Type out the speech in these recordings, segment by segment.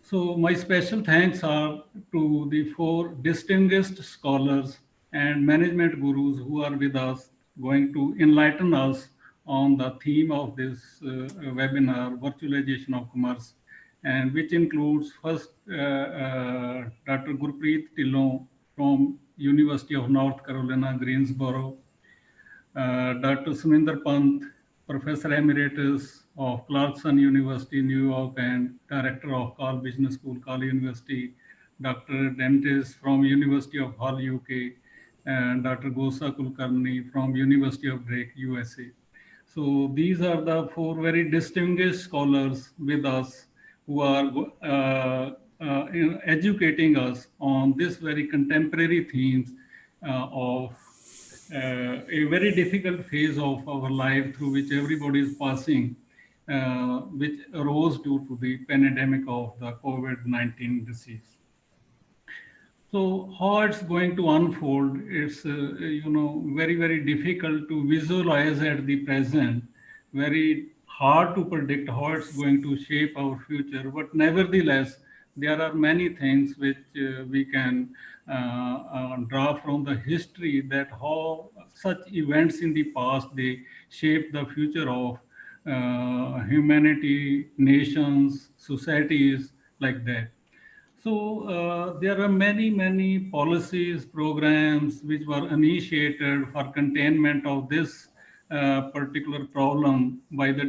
So my special thanks are to the four distinguished scholars and management gurus who are with us, going to enlighten us on the theme of this webinar, Virtualization of Commerce, and which includes first Dr. Gurpreet Tillon from University of North Carolina, Greensboro, Dr. Suminder Pant, Professor Emeritus of Clarkson University, New York, and Director of Carl Business School, Carl University, Dr. Dentis from University of Hull, UK, and Dr. Gosa Kulkarni from University of Drake, USA. So these are the four very distinguished scholars with us who are educating us on this very contemporary themes of a very difficult phase of our life through which everybody is passing, which arose due to the pandemic of the COVID-19 disease. So how it's going to unfold, it's very, very difficult to visualize at the present, very hard to predict how it's going to shape our future. But nevertheless, there are many things which we can draw from the history, that how such events in the past, they shape the future of humanity, nations, societies, like that. So there are many, many policies, programs which were initiated for containment of this particular problem by the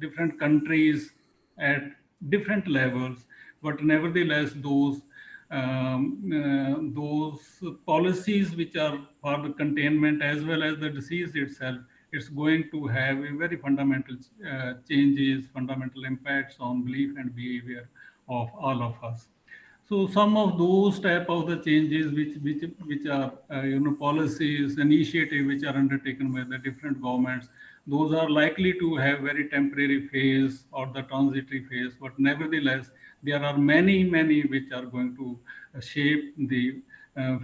different countries at different levels. But nevertheless, those policies which are for the containment as well as the disease itself, it's going to have a very fundamental changes, fundamental impacts on belief and behavior of all of us. So some of those type of the changes which are policies, initiative which are undertaken by the different governments, those are likely to have very temporary phase or the transitory phase. But nevertheless, there are many which are going to shape the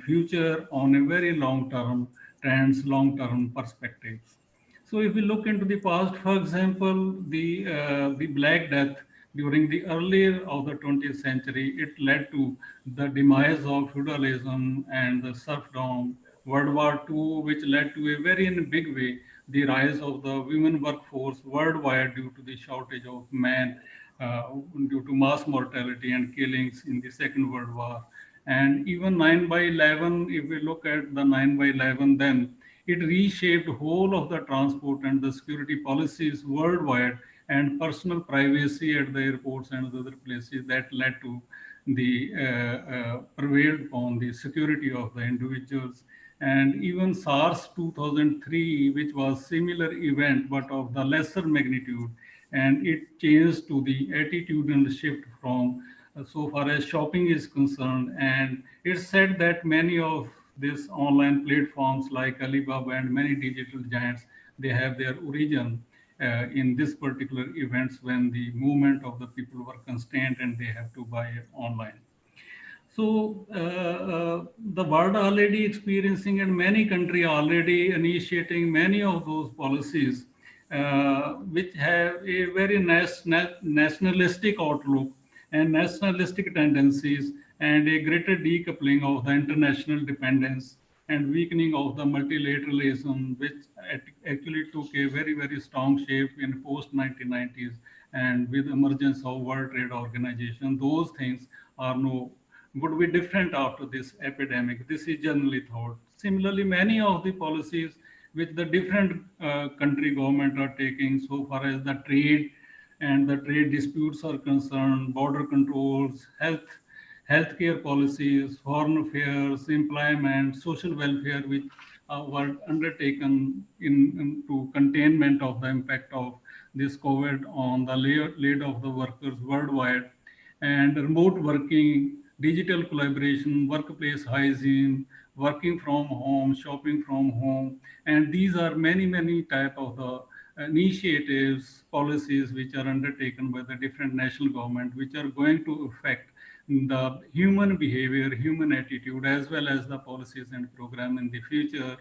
future on a very long term trends, long term perspectives. So if we look into the past, for example, the Black Death during the earlier of the 20th century, it led to the demise of feudalism and the serfdom. World War II, which led to a very in a big way the rise of the women workforce worldwide due to the shortage of men, due to mass mortality and killings in the Second World War. And even 9 by 11, if we look at the 9 by 11, then it reshaped whole of the transport and the security policies worldwide, and personal privacy at the airports and other places, that led to the prevailed on the security of the individuals. And even SARS 2003, which was similar event but of the lesser magnitude, and it changed to the attitudinal shift from so far as shopping is concerned. And it's said that many of these online platforms like Alibaba and many digital giants, they have their origin in this particular events when the movement of the people were constrained and they have to buy online. So the world already experiencing, and many countries already initiating many of those policies which have a very nationalistic outlook and nationalistic tendencies, and a greater decoupling of the international dependence and weakening of the multilateralism, which actually took a very strong shape in post 1990s, and with emergence of World Trade Organization. Those things are no would be different after this epidemic. This is generally thought. Similarly, many of the policies which the different country government are taking so far as the trade and the trade disputes are concerned, border controls, healthcare policies, foreign affairs, employment, social welfare, which were undertaken to containment of the impact of this COVID on the laid of the workers worldwide, and remote working, digital collaboration, workplace hygiene, working from home, shopping from home, and these are many type of the initiatives, policies which are undertaken by the different national government, which are going to affect the human behavior, human attitude, as well as the policies and program in the future.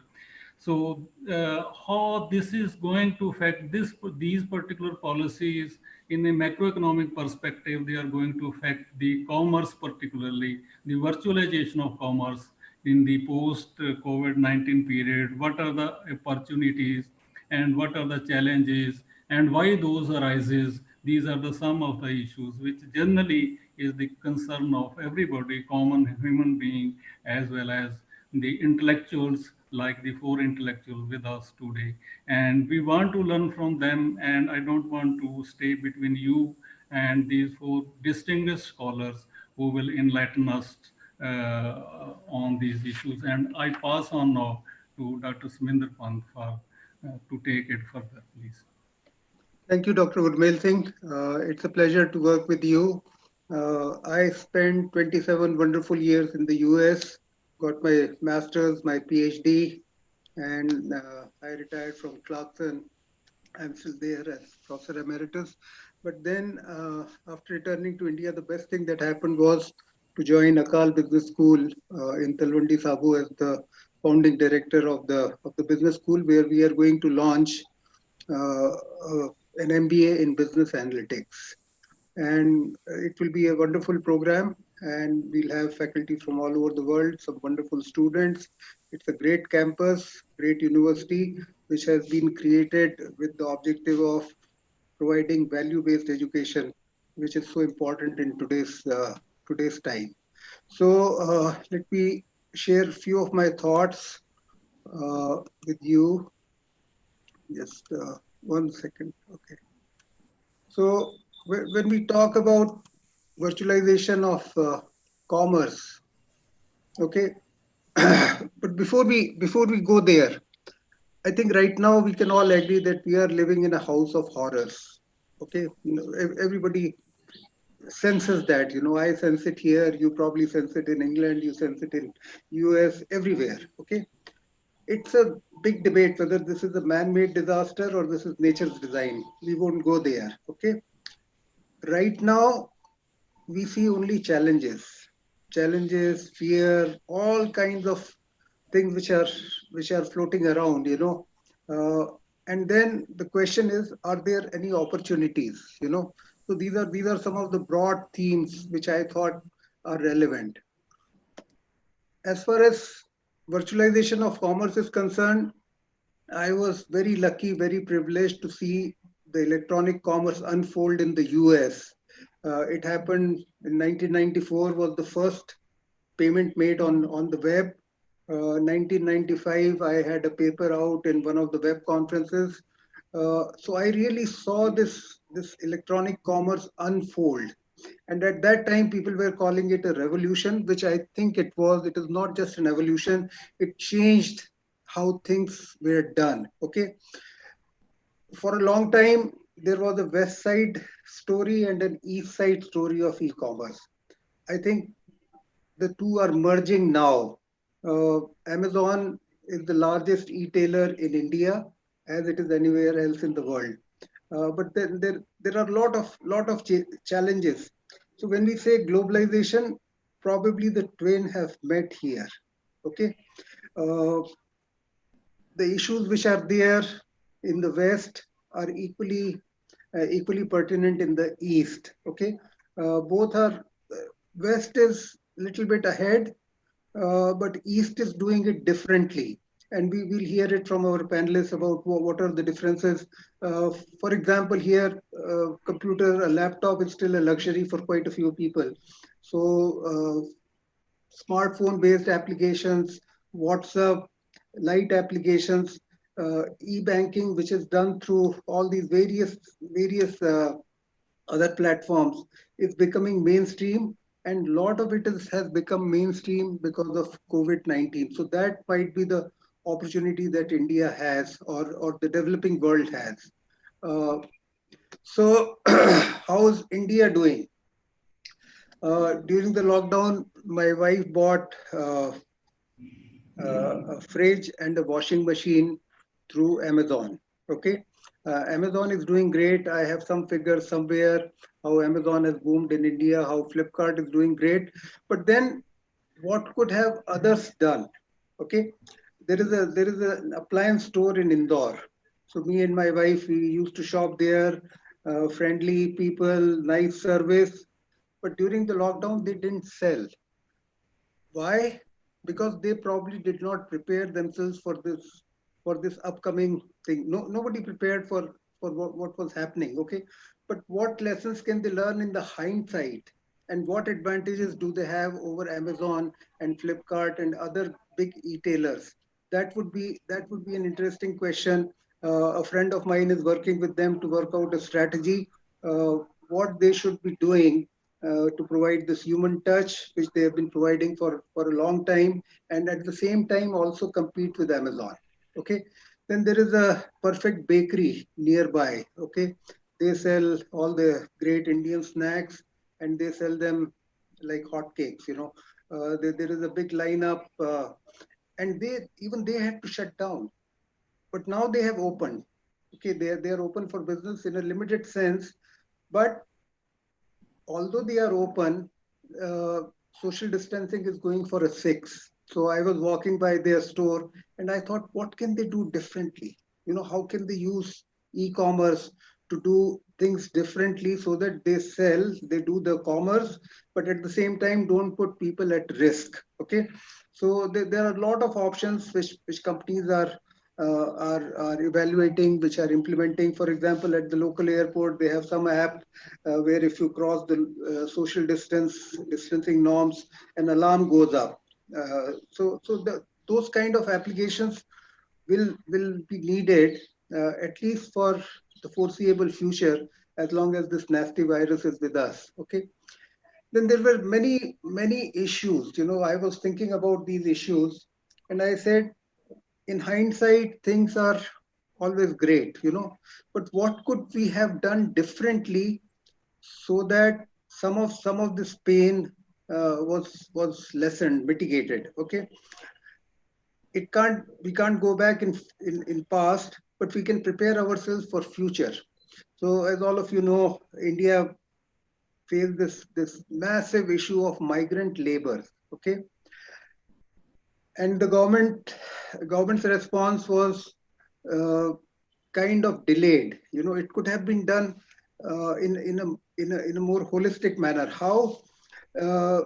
So how this is going to affect these particular policies in a macroeconomic perspective, they are going to affect the commerce, particularly the virtualization of commerce in the post COVID-19 period. What are the opportunities and what are the challenges and why those arises? These are the some of the issues which generally is the concern of everybody, common human being, as well as the intellectuals like the four intellectuals with us today. And we want to learn from them, and I don't want to stay between you and these four distinguished scholars who will enlighten us on these issues. And I pass on now to Dr. Sminder Pant for to take it further, please. Thank you, Dr. Urmail Singh. It's a pleasure to work with you. I spent 27 wonderful years in the US, got my master's, my PhD, and I retired from Clarkson. I'm still there as Professor Emeritus. But then, after returning to India, the best thing that happened was to join Akal Business School in Talwandi Sabu as the founding director of the business school, where we are going to launch uh, an MBA in business analytics. And it will be a wonderful program, and we'll have faculty from all over the world, some wonderful students. It's a great campus, great university, which has been created with the objective of providing value-based education, which is so important in today's time. So let me share a few of my thoughts with you. Just one second. Okay. So when we talk about virtualization of commerce, okay, but before we go there, I think right now we can all agree that we are living in a house of horrors. Okay, everybody senses that. I sense it here. You probably sense it in England. You sense it in US. Everywhere. Okay, it's a big debate whether this is a man-made disaster or this is nature's design. We won't go there. Okay, right now we see only challenges, fear, all kinds of things which are floating around, uh, and then the question is, are there any opportunities? So these are some of the broad themes which I thought are relevant. As far as virtualization of commerce is concerned, I was very lucky, very privileged to see the electronic commerce unfold in the US. It happened in 1994, was the first payment made on the web. 1995, I had a paper out in one of the web conferences. So I really saw this electronic commerce unfold. And at that time, people were calling it a revolution, which I think it was. It is not just an evolution, it changed how things were done. Okay. For a long time, there was a west side story and an east side story of e commerce. I think the two are merging now. Amazon is the largest e-tailer in India, as it is anywhere else in the world. But then there are a lot of challenges. So when we say globalization, probably the twain have met here. Okay, uh, the issues which are there in the West are equally pertinent in the East. Okay, both are West is a little bit ahead, but East is doing it differently. And we will hear it from our panelists about what are the differences. For example, here, a laptop is still a luxury for quite a few people. So smartphone-based applications, WhatsApp, light applications, e-banking, which is done through all these various other platforms, is becoming mainstream, and a lot of has become mainstream because of COVID-19. So that might be the opportunity that India has, or the developing world has. So how is India doing? During the lockdown, my wife bought a fridge and a washing machine through Amazon. Okay, Amazon is doing great. I have some figures somewhere how Amazon has boomed in India, how Flipkart is doing great. But then, what could have others done? Okay, there is an appliance store in Indore. So me and my wife, we used to shop there. friendly people, nice service. But during the lockdown, they didn't sell. Why? Because they probably did not prepare themselves for this upcoming thing. No, nobody prepared for what was happening. Okay, but what lessons can they learn in the hindsight, and what advantages do they have over Amazon and Flipkart and other big e-tailers? That would be an interesting question. A friend of mine is working with them to work out a strategy, what they should be doing to provide this human touch, which they have been providing for a long time, and at the same time also compete with Amazon. Okay. Then there is a perfect bakery nearby. Okay. They sell all the great Indian snacks and they sell them like hotcakes, there is a big lineup, and they had to shut down, but now they have opened. Okay, they are open for business in a limited sense, but although they are open, uh, social distancing is going for a six. So I was walking by their store and I thought, what can they do differently? How can they use e-commerce to do things differently so that they sell, they do the commerce, but at the same time don't put people at risk. Okay. So there are a lot of options which companies are evaluating, which are implementing. For example, at the local airport, they have some app where if you cross the social distancing norms, an alarm goes up. Those kind of applications will be needed at least for the foreseeable future, as long as this nasty virus is with us. Okay. Then there were many issues. I was thinking about these issues, and I said, in hindsight, things are always great, but what could we have done differently so that some of this pain was lessened, mitigated. Okay, we can't go back in past, but we can prepare ourselves for future. So as all of you know, India faced this massive issue of migrant labor. Okay, and the government's response was uh, kind of delayed. It could have been done in a more holistic manner. How uh,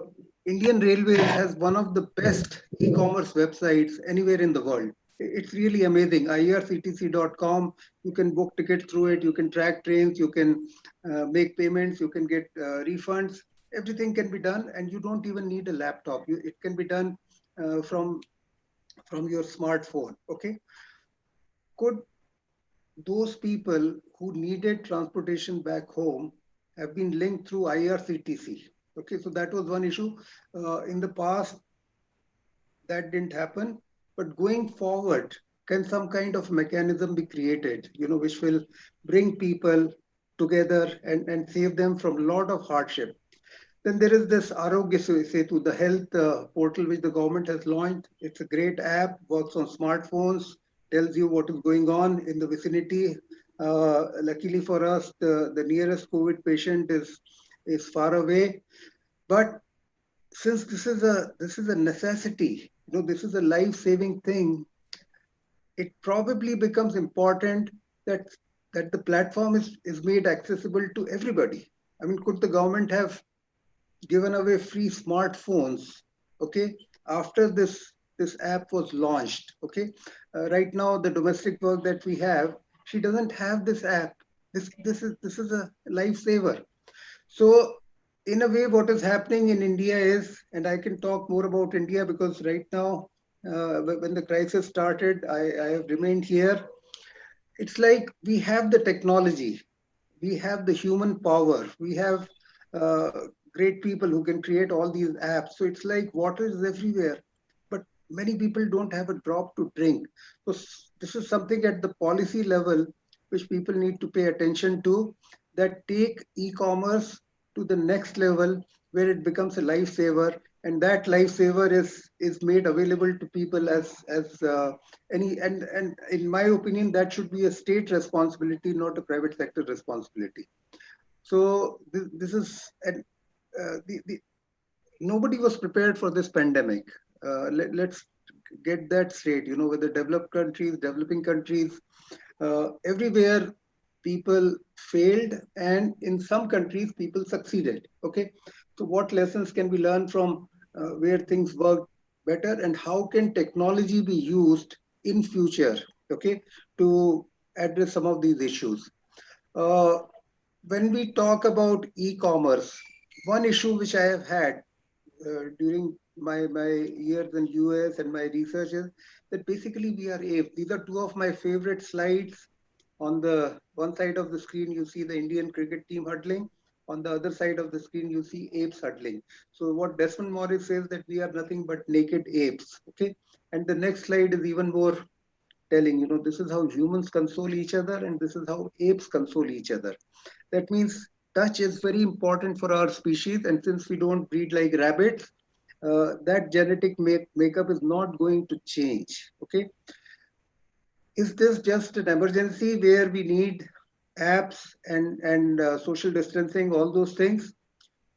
Indian Railways has one of the best e-commerce websites anywhere in the world. It's really amazing. irctc.com. You can book tickets through it. You can track trains. You can make payments. You can get refunds. Everything can be done, and you don't even need a laptop. It can be done from your smartphone. Okay, could those people who needed transportation back home have been linked through IRCTC? Okay, so that was one issue. In the past, that didn't happen, but going forward, can some kind of mechanism be created, which will bring people together and save them from a lot of hardship? Then there is this Arogya Setu, the health portal which the government has launched. It's a great app, works on smartphones, tells you what is going on in the vicinity. Luckily for us, the nearest COVID patient is far away. But since this is a necessity, this is a life-saving thing, it probably becomes important that the platform is made accessible to everybody. I mean, could the government have given away free smartphones, okay, after this app was launched? Okay, right now the domestic work that we have, she doesn't have this app. This is a lifesaver. So in a way, what is happening in India is, and I can talk more about India because right now, when the crisis started, I have remained here. It's like we have the technology, we have the human power, we have uh, great people who can create all these apps. So it's like water is everywhere, but many people don't have a drop to drink. So this is something at the policy level which people need to pay attention to, that take e-commerce to the next level where it becomes a lifesaver, and that lifesaver is made available to people as any, and in my opinion, that should be a state responsibility, not a private sector responsibility. So this is, and the nobody was prepared for this pandemic. Let's get that straight. Whether developed countries, developing countries, everywhere people failed, and in some countries people succeeded. Okay, so what lessons can we learn from where things work better, and how can technology be used in future, okay, to address some of these issues? uh, when we talk about e-commerce, one issue which I have had during my years in US and my research is that basically we are apes. These are two of my favorite slides. On the one side of the screen, you see the Indian cricket team huddling. On the other side of the screen, you see apes huddling. So what Desmond Morris says that we are nothing but naked apes. Okay, and the next slide is even more telling. You know, this is how humans console each other, and this is how apes console each other. That means touch is very important for our species, and since we don't breed like rabbits, that genetic makeup is not going to change. Okay, is this just an emergency where we need apps and social distancing, all those things,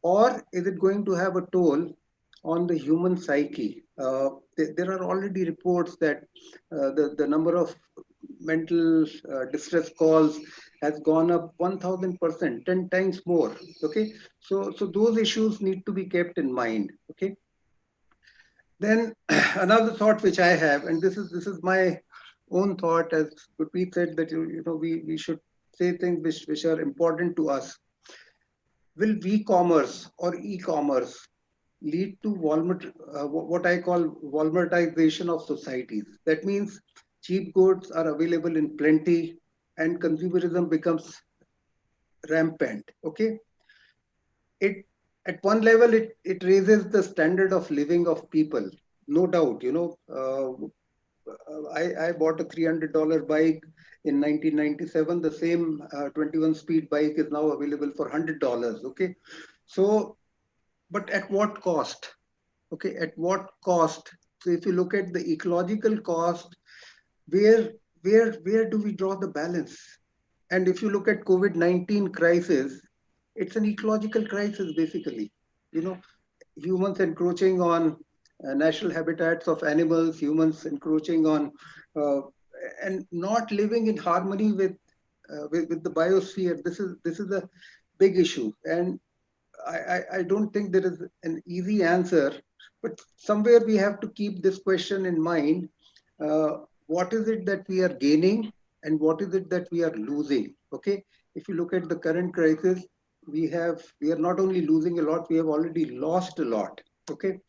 or is it going to have a toll on the human psyche? There are already reports that the number of mental distress calls has gone up 1000%, 10 times more. Okay, so those issues need to be kept in mind. Okay, then another thought which I have, and this is my own thought, as Gurpreet said, that we should say things which are important to us. Will v-commerce or e-commerce lead to what I call Walmartization of societies? That means cheap goods are available in plenty and consumerism becomes rampant. Okay, it at one level it raises the standard of living of people, no doubt. I bought a $300 bike in 1997. The same 21 speed bike is now available for $100. Okay, so but at what cost? Okay, at what cost? So if you look at the ecological cost, where where do we draw the balance? And if you look at COVID-19 crisis, it's an ecological crisis basically. You know, humans encroaching on natural habitats of animals, humans encroaching on uh, and not living in harmony with the biosphere. This is a big issue, and I don't think there is an easy answer, but somewhere we have to keep this question in mind. What is it that we are gaining and what is it that we are losing? Okay. If you look at the current crisis, we are not only losing a lot, we have already lost a lot. Okay.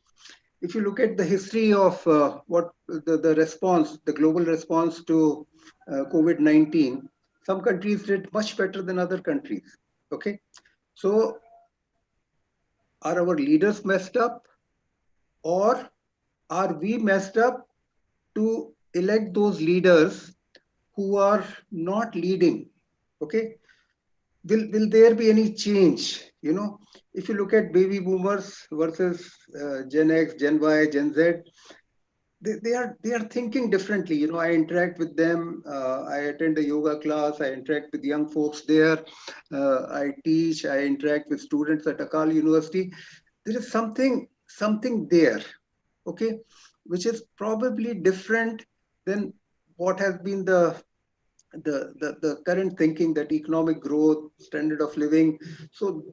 If you look at the history of what the response, the global response to COVID-19, some countries did much better than other countries. Okay. So are our leaders messed up, or are we messed up to elect those leaders who are not leading? Okay. Will there be any change? If you look at baby boomers versus Gen X, Gen Y, Gen Z, they are thinking differently. I interact with them. I attend a yoga class. I interact with young folks there. I teach. I interact with students at Akal University. There is something there, okay, which is probably different than what has been the current thinking, that economic growth, standard of living. So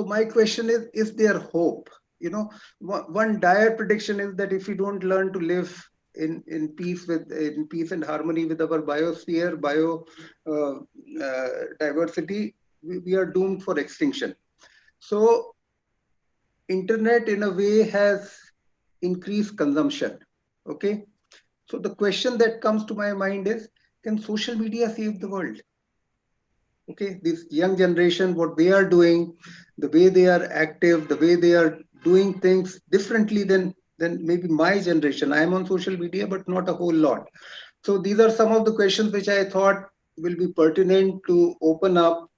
my question is there hope? One dire prediction is that if we don't learn to live in peace and harmony with our biosphere, bio uh, diversity, we are doomed for extinction. So internet in a way has increased consumption. Okay, so the question that comes to my mind is, can social media save the world? Okay, this young generation, what they are doing, the way they are active, the way they are doing things differently than maybe my generation. I am on social media, but not a whole lot. So these are some of the questions which I thought will be pertinent to open up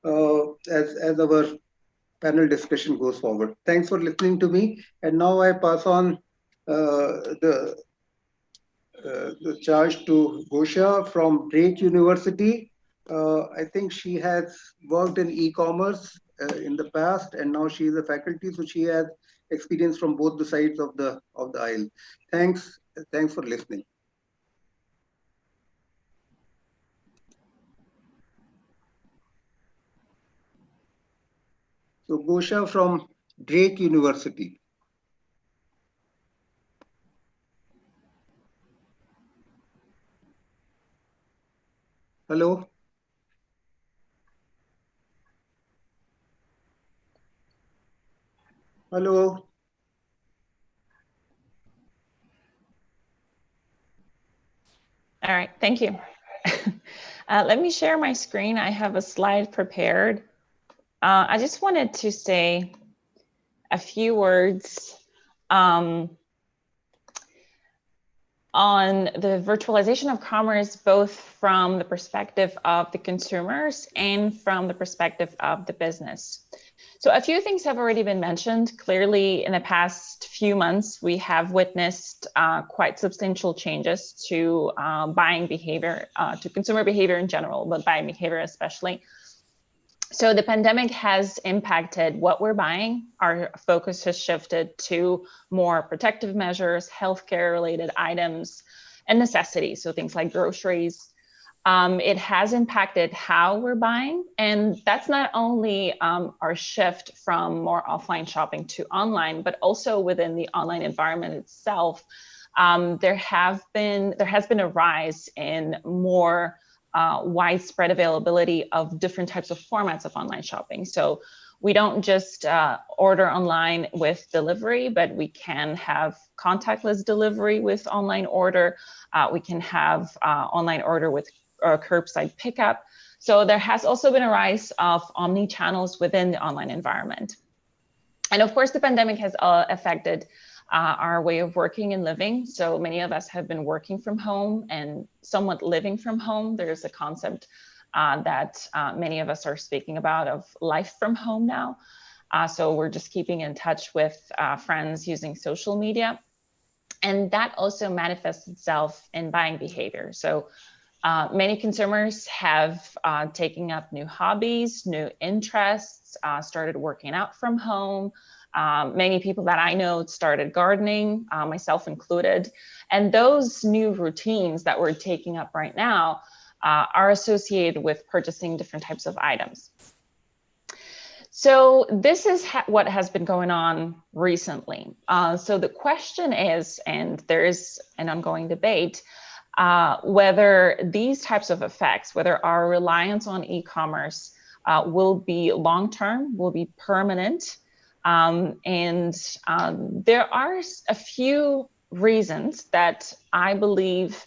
as our panel discussion goes forward. Thanks for listening to me. And now I pass on the the charge to Gosha from Drake University. I think she has worked in e-commerce in the past, and now she is a faculty, so she has experience from both the sides of the aisle. Thanks for listening. So Gosha from Drake University. Hello. Hello. All right, thank you. Let me share my screen. I have a slide prepared. I just wanted to say a few words on the virtualization of commerce, both from the perspective of the consumers and from the perspective of the business. So a few things have already been mentioned. Clearly, in the past few months, we have witnessed quite substantial changes to buying behavior, to consumer behavior in general, but buying behavior especially. So the pandemic has impacted what we're buying. Our focus has shifted to more protective measures, healthcare related items, and necessities. So things like groceries. It has impacted how we're buying. And that's not only our shift from more offline shopping to online, but also within the online environment itself. There has been a rise in more widespread availability of different types of formats of online shopping. So we don't just order online with delivery, but we can have contactless delivery with online order. We can have online order with curbside pickup. So there has also been a rise of omni-channels within the online environment. And of course, the pandemic has affected our way of working and living. So many of us have been working from home and somewhat living from home. There's a concept that many of us are speaking about of life from home now. So we're just keeping in touch with friends using social media. And that also manifests itself in buying behavior. So many consumers have taken up new hobbies, new interests, started working out from home. Many people that I know started gardening, myself included. And those new routines that we're taking up right now are associated with purchasing different types of items. So this is what has been going on recently. So the question is, and there is an ongoing debate, whether these types of effects, whether our reliance on e-commerce will be long-term, will be permanent. There are a few reasons that I believe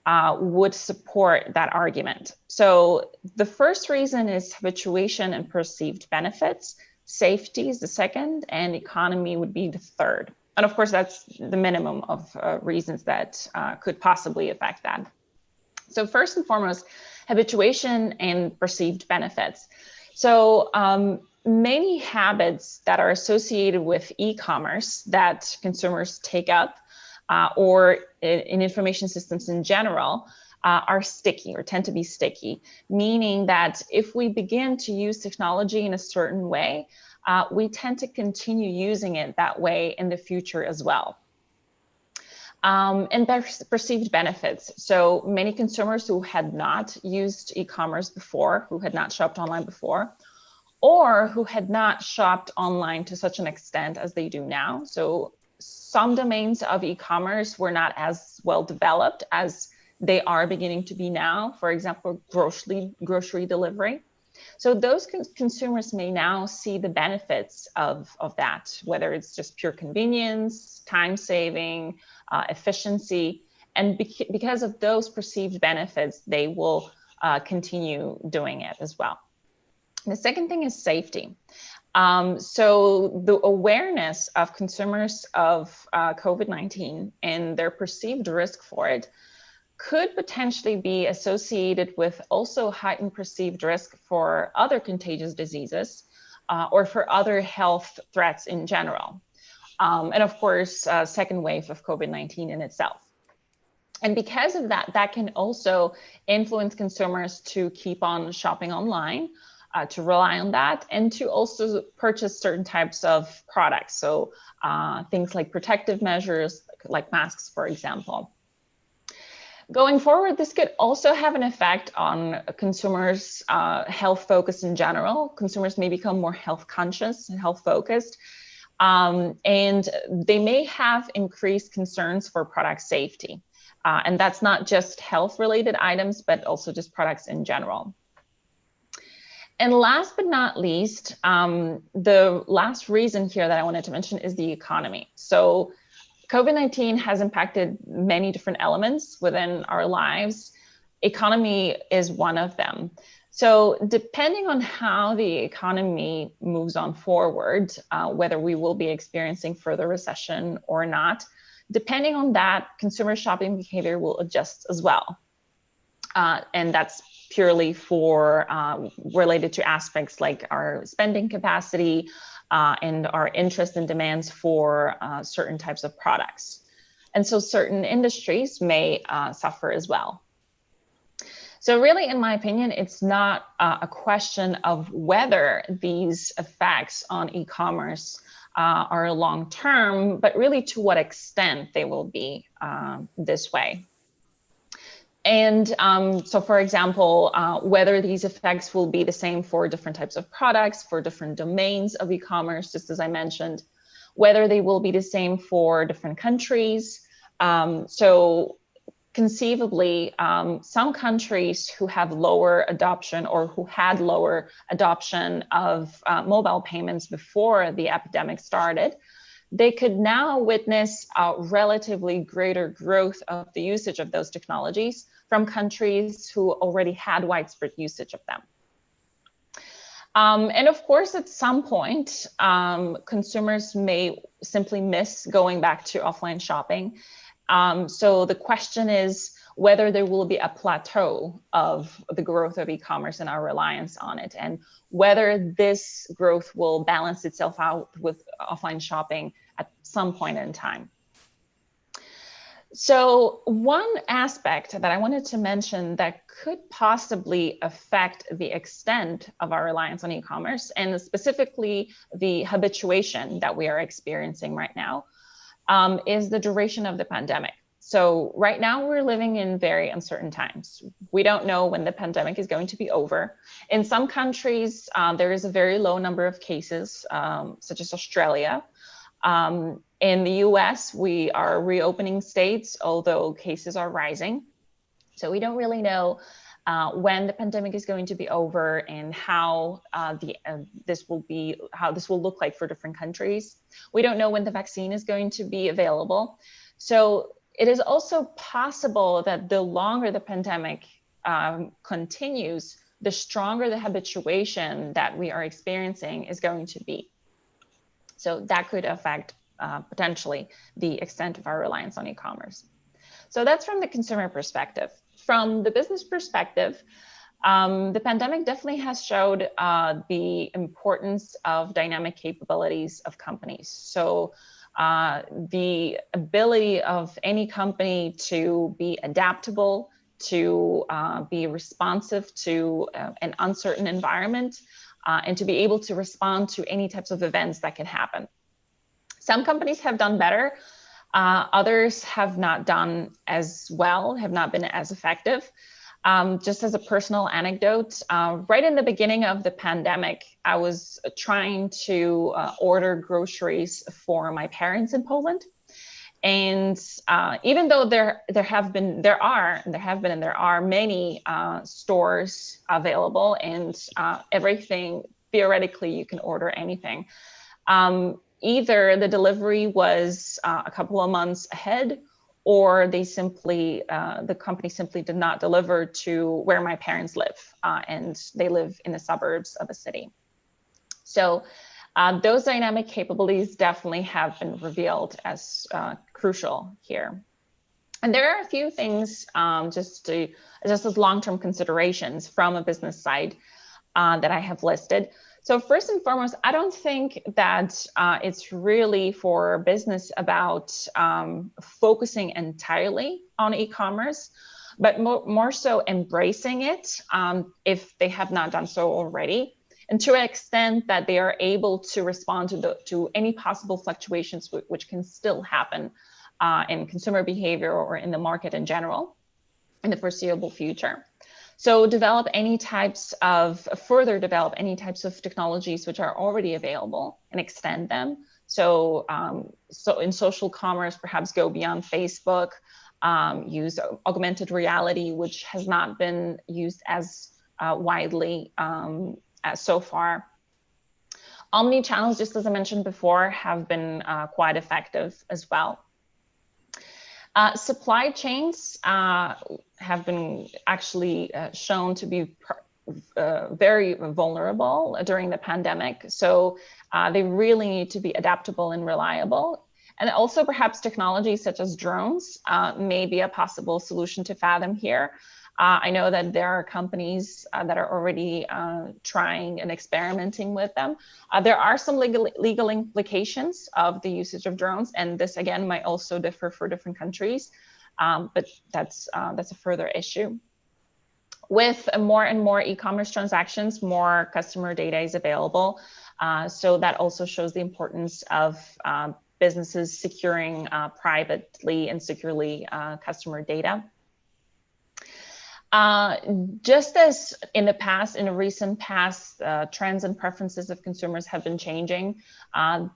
would support that argument. So the first reason is habituation and perceived benefits. Safety is the second, and economy would be the third. And of course, that's the minimum of reasons that could possibly affect that. So first and foremost, habituation and perceived benefits. So many habits that are associated with e-commerce that consumers take up or in information systems in general are sticky or tend to be sticky, meaning that if we begin to use technology in a certain way, we tend to continue using it that way in the future as well. And perceived benefits. So many consumers who had not used e-commerce before, who had not shopped online before, or who had not shopped online to such an extent as they do now. So some domains of e-commerce were not as well developed as they are beginning to be now. For example, grocery delivery. So those consumers may now see the benefits of that, whether it's just pure convenience, time saving, efficiency. And because of those perceived benefits, they will continue doing it as well. The second thing is safety. So the awareness of consumers of COVID-19 and their perceived risk for it could potentially be associated with also heightened perceived risk for other contagious diseases or for other health threats in general. And of course, second wave of COVID-19 in itself. And because of that, that can also influence consumers to keep on shopping online, to rely on that, and to also purchase certain types of products. So things like protective measures, like masks, for example. Going forward, this could also have an effect on consumers' health focus in general. Consumers may become more health conscious and health focused, and they may have increased concerns for product safety. And that's not just health related items, but also just products in general. And last but not least, the last reason here that I wanted to mention is the economy. So COVID-19 has impacted many different elements within our lives. Economy is one of them. So depending on how the economy moves on forward, whether we will be experiencing further recession or not, depending on that, consumer shopping behavior will adjust as well. And that's purely for related to aspects like our spending capacity and our interest and demands for certain types of products. And so certain industries may suffer as well. So really, in my opinion, it's not a question of whether these effects on e-commerce are long-term, but really to what extent they will be this way. And so, for example, whether these effects will be the same for different types of products, for different domains of e-commerce, just as I mentioned, whether they will be the same for different countries. So conceivably, some countries who have lower adoption or who had lower adoption of mobile payments before the epidemic started, they could now witness a relatively greater growth of the usage of those technologies from countries who already had widespread usage of them. And of course, at some point, consumers may simply miss going back to offline shopping. So the question is whether there will be a plateau of the growth of e-commerce and our reliance on it, and whether this growth will balance itself out with offline shopping at some point in time. So one aspect that I wanted to mention that could possibly affect the extent of our reliance on e-commerce, and specifically the habituation that we are experiencing right now, is the duration of the pandemic. So right now we're living in very uncertain times. We don't know when the pandemic is going to be over. In some countries, there is a very low number of cases, such as Australia. In the US, we are reopening states, although cases are rising. So we don't really know when the pandemic is going to be over and how this will look like for different countries. We don't know when the vaccine is going to be available. So it is also possible that the longer the pandemic continues, the stronger the habituation that we are experiencing is going to be. So that could affect potentially the extent of our reliance on e-commerce. So that's from the consumer perspective. From the business perspective, the pandemic definitely has showed the importance of dynamic capabilities of companies. So the ability of any company to be adaptable, to be responsive to an uncertain environment, and to be able to respond to any types of events that can happen. Some companies have done better. Others have not done as well, have not been as effective. Just as a personal anecdote, right in the beginning of the pandemic, I was trying to order groceries for my parents in Poland. And even though there are many stores available, and everything, theoretically, you can order anything. Either the delivery was a couple of months ahead, or they simply, the company simply did not deliver to where my parents live, and they live in the suburbs of a city. So those dynamic capabilities definitely have been revealed as crucial here. And there are a few things just as long-term considerations from a business side that I have listed. So first and foremost, I don't think that it's really for business about focusing entirely on e-commerce, but more so embracing it if they have not done so already, and to an extent that they are able to respond to any possible fluctuations which can still happen in consumer behavior or in the market in general. in the foreseeable future. So further develop any types of technologies which are already available and extend them. So in social commerce, perhaps go beyond Facebook, use augmented reality, which has not been used as widely as so far. Omni-channels, just as I mentioned before, have been quite effective as well. Supply chains have been actually shown to be very vulnerable during the pandemic. So they really need to be adaptable and reliable. And also perhaps technologies such as drones may be a possible solution to fathom here. I know that there are companies that are already trying and experimenting with them. There are some legal implications of the usage of drones, and this again might also differ for different countries, but that's a further issue. With more and more e-commerce transactions, more customer data is available. So that also shows the importance of businesses securing privately and securely customer data. Just as in the recent past, trends and preferences of consumers have been changing,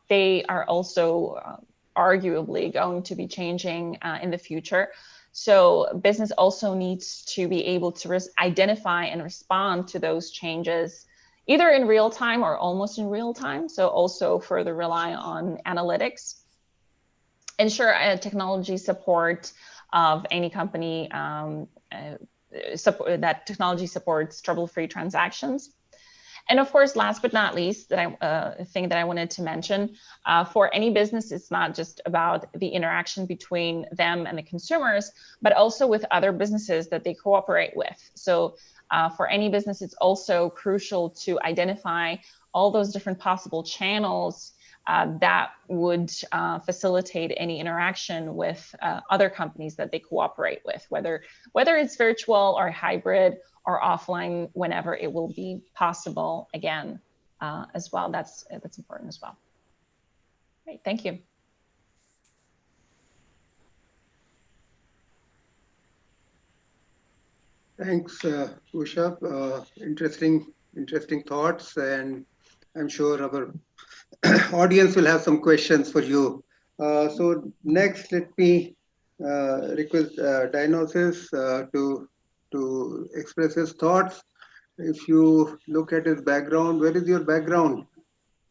they are also arguably going to be changing in the future. So business also needs to be able to identify and respond to those changes, either in real time or almost in real time. So also further rely on analytics, ensure technology support of any company, that technology supports trouble-free transactions. And of course, last but not least, thing that I wanted to mention, for any business, it's not just about the interaction between them and the consumers, but also with other businesses that they cooperate with. So for any business, it's also crucial to identify all those different possible channels that would facilitate any interaction with other companies that they cooperate with, whether it's virtual or hybrid or offline, whenever it will be possible again as well. That's important as well. Great, thank you. Thanks, Usha. Interesting thoughts, and I'm sure our audience will have some questions for you. So next, let me request Dionysus to express his thoughts. If you look at his background, where is your background?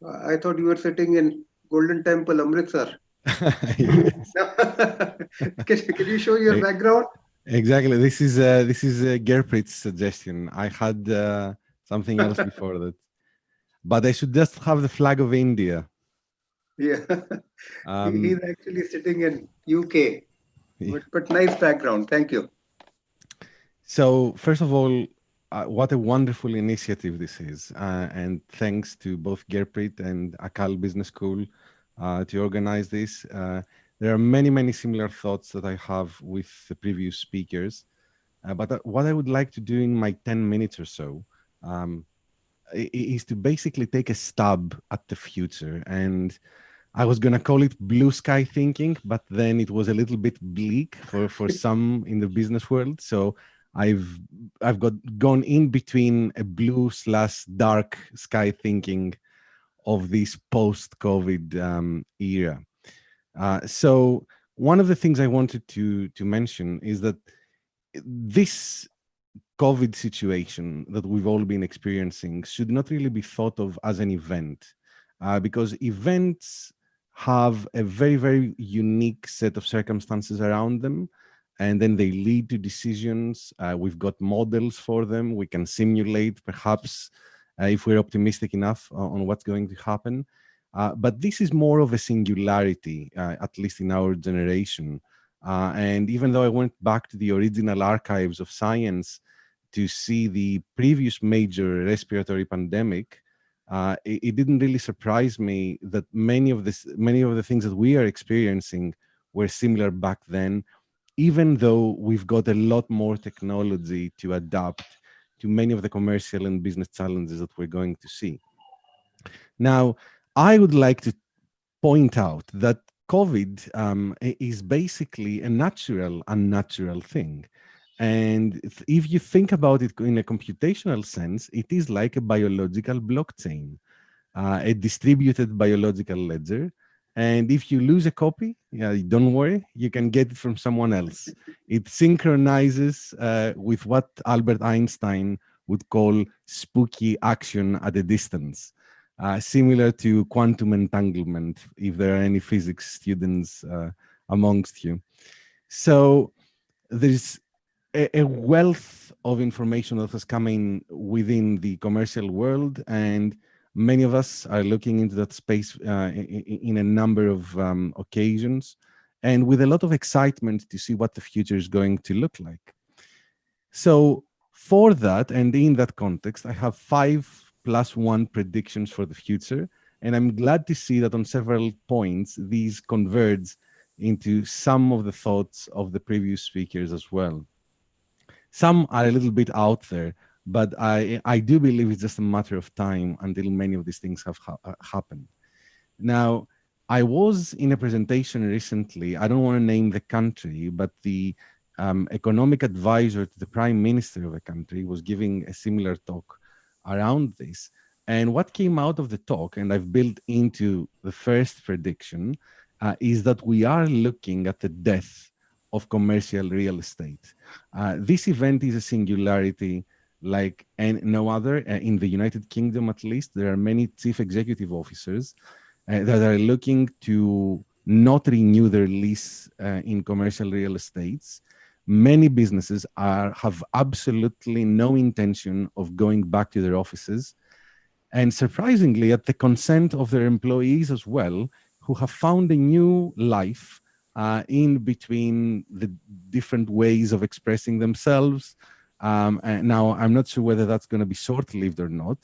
I thought you were sitting in Golden Temple, Amritsar. Can you show your background? Exactly. This is Gerpreet's suggestion. I had something else before that, but I should just have the flag of India. Yeah, he's actually sitting in UK, but nice background. Thank you. So first of all, what a wonderful initiative this is, and thanks to both Gerpreet and Akal Business School to organize this. There are many similar thoughts that I have with the previous speakers, but what I would like to do in my 10 minutes or so is to basically take a stab at the future. And I was going to call it blue sky thinking, but then it was a little bit bleak for some in the business world. So I've gone in between a blue/dark sky thinking of this post-COVID era. So one of the things I wanted to mention is that this COVID situation that we've all been experiencing should not really be thought of as an event, because events have a very unique set of circumstances around them, and then they lead to decisions. We've got models for them. We can simulate, perhaps, if we're optimistic enough on what's going to happen. But this is more of a singularity, at least in our generation. And even though I went back to the original archives of science to see the previous major respiratory pandemic, it didn't really surprise me that many of the things that we are experiencing were similar back then, even though we've got a lot more technology to adapt to many of the commercial and business challenges that we're going to see. Now, I would like to point out that COVID is basically a unnatural thing. And if you think about it in a computational sense, it is like a biological blockchain, a distributed biological ledger. And if you lose a copy, yeah, don't worry, you can get it from someone else. It synchronizes with what Albert Einstein would call spooky action at a distance, similar to quantum entanglement, if there are any physics students amongst you. So there's a wealth of information that has come in within the commercial world, and many of us are looking into that space in a number of occasions, and with a lot of excitement to see what the future is going to look like. So for that, and in that context, I have 5+1 predictions for the future, and I'm glad to see that on several points these converge into some of the thoughts of the previous speakers as well. Some are a little bit out there, but I do believe it's just a matter of time until many of these things have happened. Now, I was in a presentation recently. I don't want to name the country, but the economic advisor to the prime minister of a country was giving a similar talk around this. And what came out of the talk, and I've built into the first prediction, is that we are looking at the death of commercial real estate. This event is a singularity like no other. In the United Kingdom, at least, there are many chief executive officers that are looking to not renew their lease in commercial real estates. Many businesses have absolutely no intention of going back to their offices. And surprisingly, at the consent of their employees as well, who have found a new life in between the different ways of expressing themselves. And now, I'm not sure whether that's going to be short-lived or not,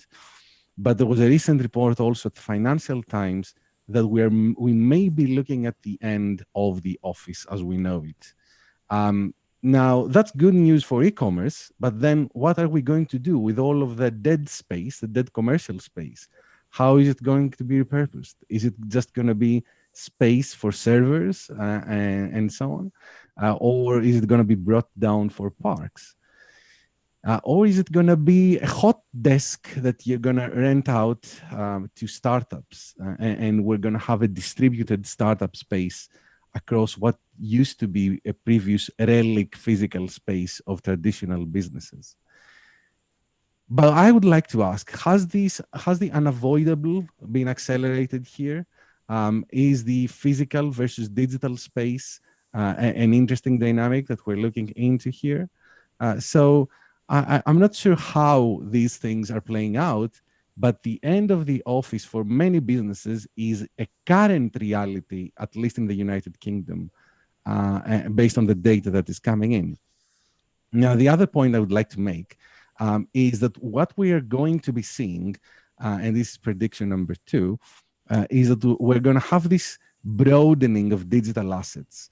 but there was a recent report also at the Financial Times that we may be looking at the end of the office as we know it. Now, that's good news for e-commerce, but then what are we going to do with all of the dead space, the dead commercial space? How is it going to be repurposed? Is it just going to be space for servers and so on? Or is it going to be brought down for parks? Or is it going to be a hot desk that you're going to rent out to startups? And we're going to have a distributed startup space across what used to be a previous relic physical space of traditional businesses. But I would like to ask, has the unavoidable been accelerated here? Is the physical versus digital space an interesting dynamic that we're looking into here? So I'm not sure how these things are playing out, but the end of the office for many businesses is a current reality, at least in the United Kingdom, based on the data that is coming in. Now, the other point I would like to make is that what we are going to be seeing, and this is prediction number 2, is that we're going to have this broadening of digital assets.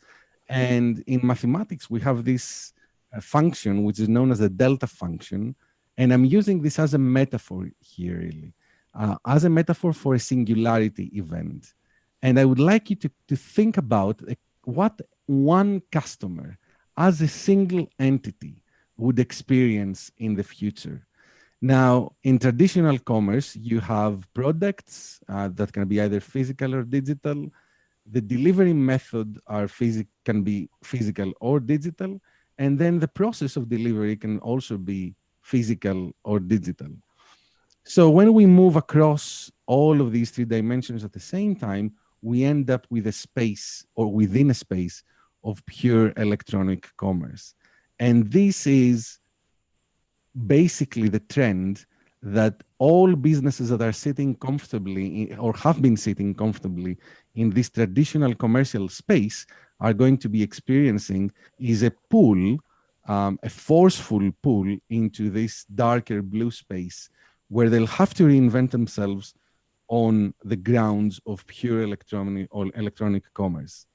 And in mathematics, we have this function, which is known as the delta function. And I'm using this as a metaphor here, really, as a metaphor for a singularity event. And I would like you to think about what one customer as a single entity would experience in the future. Now, in traditional commerce, you have products that can be either physical or digital. The delivery method can be physical or digital. And then the process of delivery can also be physical or digital. So when we move across all of these 3 dimensions at the same time, we end up with a space or within a space of pure electronic commerce. And this is basically the trend that all businesses that are sitting comfortably or have been sitting comfortably in this traditional commercial space are going to be experiencing is a pull, a forceful pull into this darker blue space where they'll have to reinvent themselves on the grounds of pure electronic commerce.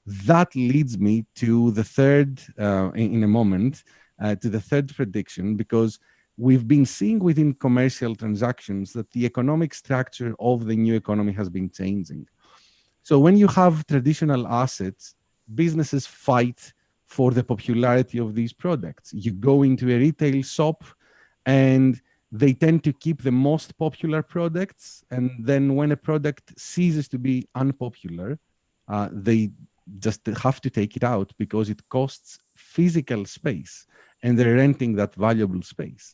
That leads me to the third, in a moment, to the third prediction, because we've been seeing within commercial transactions that the economic structure of the new economy has been changing. So when you have traditional assets, businesses fight for the popularity of these products. You go into a retail shop and they tend to keep the most popular products. And then when a product ceases to be unpopular, they just have to take it out because it costs physical space and they're renting that valuable space.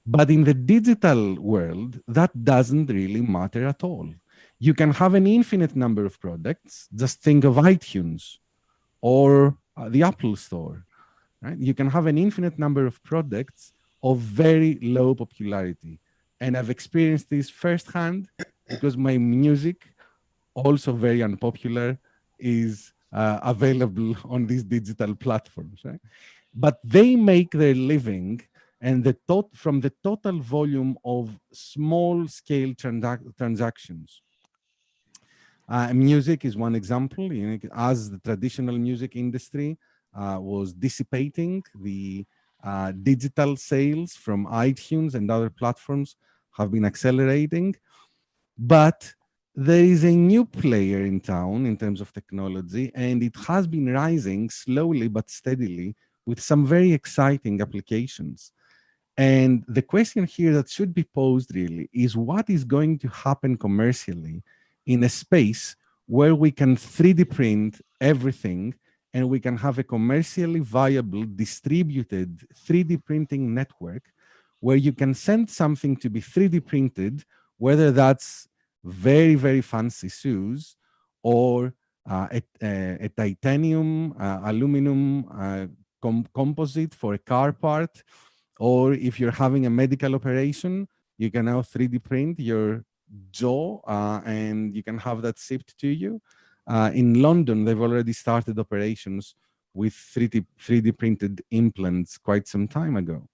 But in the digital world, that doesn't really matter at all. You can have an infinite number of products. Just think of iTunes or the Apple Store, right? You can have an infinite number of products of very low popularity. And I've experienced this firsthand because my music, also very unpopular, is available on these digital platforms, right? But they make their living, and from the total volume of small scale transactions. Music is one example. As the traditional music industry was dissipating, the digital sales from iTunes and other platforms have been accelerating. But there is a new player in town in terms of technology, and it has been rising slowly but steadily with some very exciting applications. And the question here that should be posed really is what is going to happen commercially in a space where we can 3D print everything and we can have a commercially viable distributed 3D printing network where you can send something to be 3D printed, whether that's very, very fancy shoes or a titanium, aluminum composite for a car part, or if you're having a medical operation, you can now 3D print your jaw and you can have that shipped to you. In London, they've already started operations with 3D printed implants quite some time ago.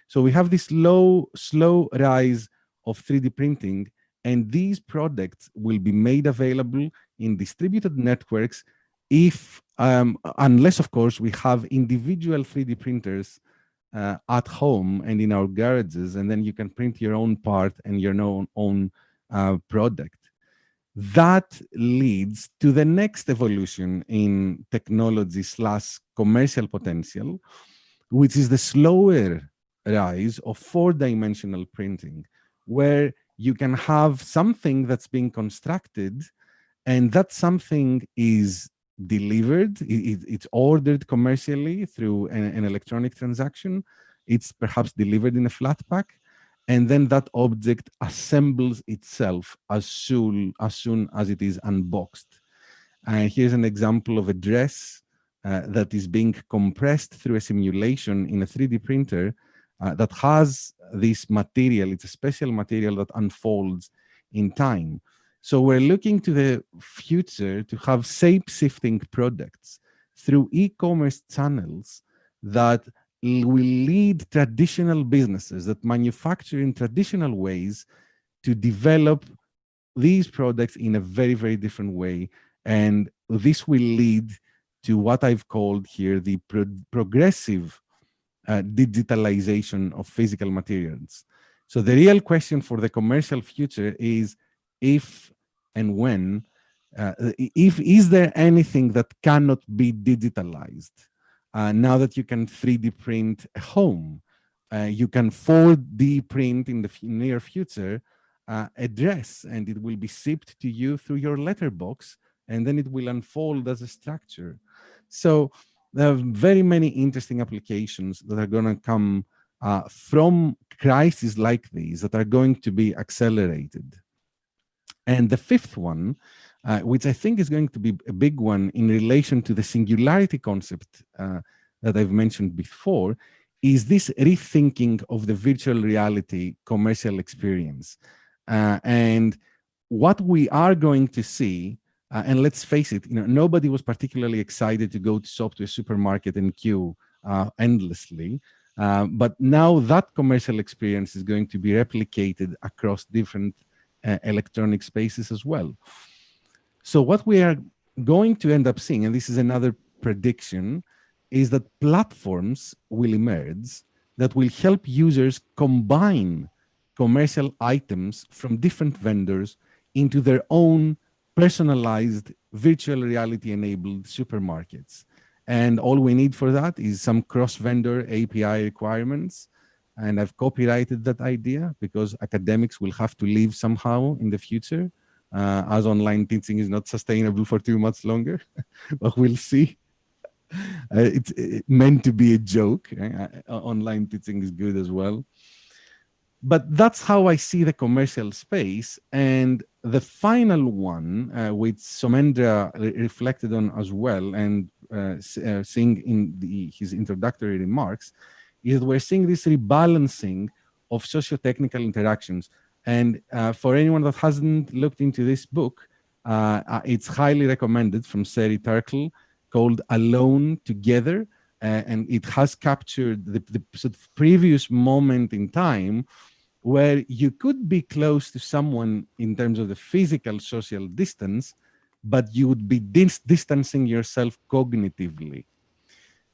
So we have this slow rise of 3D printing, and these products will be made available in distributed networks if, unless of course we have individual 3D printers at home and in our garages, and then you can print your own part and your own product. That leads to the next evolution in technology / commercial potential, which is the slower rise of 4-dimensional printing, where you can have something that's being constructed and that something is delivered, it's ordered commercially through an electronic transaction, it's perhaps delivered in a flat pack, and then that object assembles itself as soon as it is unboxed. And here's an example of a dress that is being compressed through a simulation in a 3D printer that has this material. It's a special material that unfolds in time. So we're looking to the future to have shape-shifting products through e-commerce channels that will lead traditional businesses that manufacture in traditional ways to develop these products in a very, very different way. And this will lead to what I've called here the progressive digitalization of physical materials. So the real question for the commercial future is if and when, is there anything that cannot be digitalized? Now that you can 3D print a home, you can 4D print in the near future a dress, and it will be shipped to you through your letterbox, and then it will unfold as a structure. So there are very many interesting applications that are going to come from crises like these that are going to be accelerated. And the fifth one, which I think is going to be a big one in relation to the singularity concept that I've mentioned before, is this rethinking of the virtual reality commercial experience. And what we are going to see, and let's face it, nobody was particularly excited to go to shop to a supermarket and queue endlessly. But now that commercial experience is going to be replicated across different electronic spaces as well. So what we are going to end up seeing, and this is another prediction, is that platforms will emerge that will help users combine commercial items from different vendors into their own personalized virtual reality enabled supermarkets. And all we need for that is some cross-vendor API requirements. And I've copyrighted that idea because academics will have to leave somehow in the future, as online teaching is not sustainable for too much longer. But we'll see. It's meant to be a joke. Online teaching is good as well. But that's how I see the commercial space. And the final one, which Somendra reflected on as well, and seeing in his introductory remarks, is we're seeing this rebalancing of socio-technical interactions. And for anyone that hasn't looked into this book, it's highly recommended, from Seri Turkle, called Alone Together. And it has captured the sort of previous moment in time where you could be close to someone in terms of the physical social distance, but you would be distancing yourself cognitively.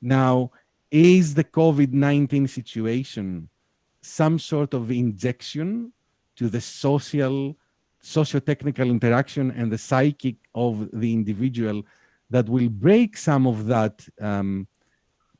Now, is the COVID-19 situation some sort of injection to the socio-technical interaction and the psychic of the individual that will break some of that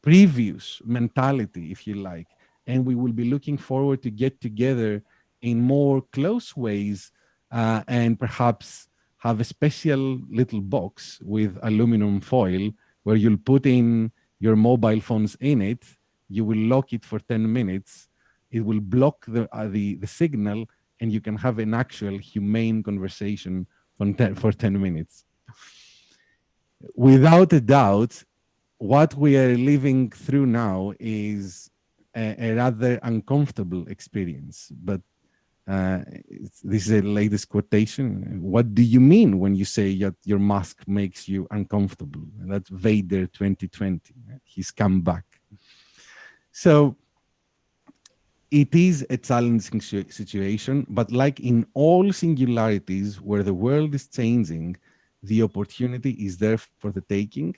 previous mentality, if you like, and we will be looking forward to get together in more close ways, and perhaps have a special little box with aluminum foil where you'll put in your mobile phones in it, you will lock it for 10 minutes, it will block the signal, and you can have an actual humane conversation for 10 minutes. Without a doubt, what we are living through now is a rather uncomfortable experience. But this is a latest quotation. What do you mean when you say that your mask makes you uncomfortable? And that's Vader 2020. He's come back. So it is a challenging situation, but like in all singularities where the world is changing, the opportunity is there for the taking.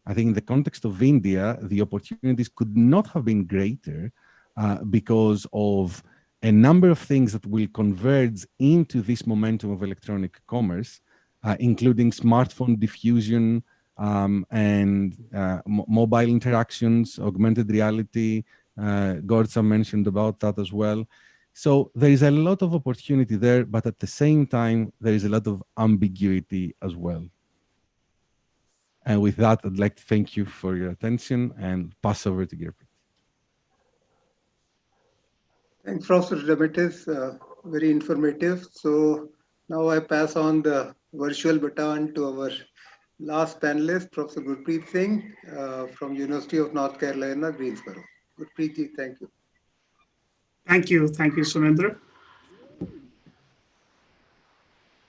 I think in the context of India, the opportunities could not have been greater because of a number of things that will converge into this momentum of electronic commerce, including smartphone diffusion and mobile interactions, augmented reality. Gorza mentioned about that as well. So there is a lot of opportunity there, but at the same time, there is a lot of ambiguity as well. And with that, I'd like to thank you for your attention and pass over to Gerrit. Thanks, Professor Demetis. Very informative. So now I pass on the virtual baton to our last panelist, Professor Gurpreet Singh from University of North Carolina, Greensboro. Gurpreet ji, thank you. Thank you, Sumendra.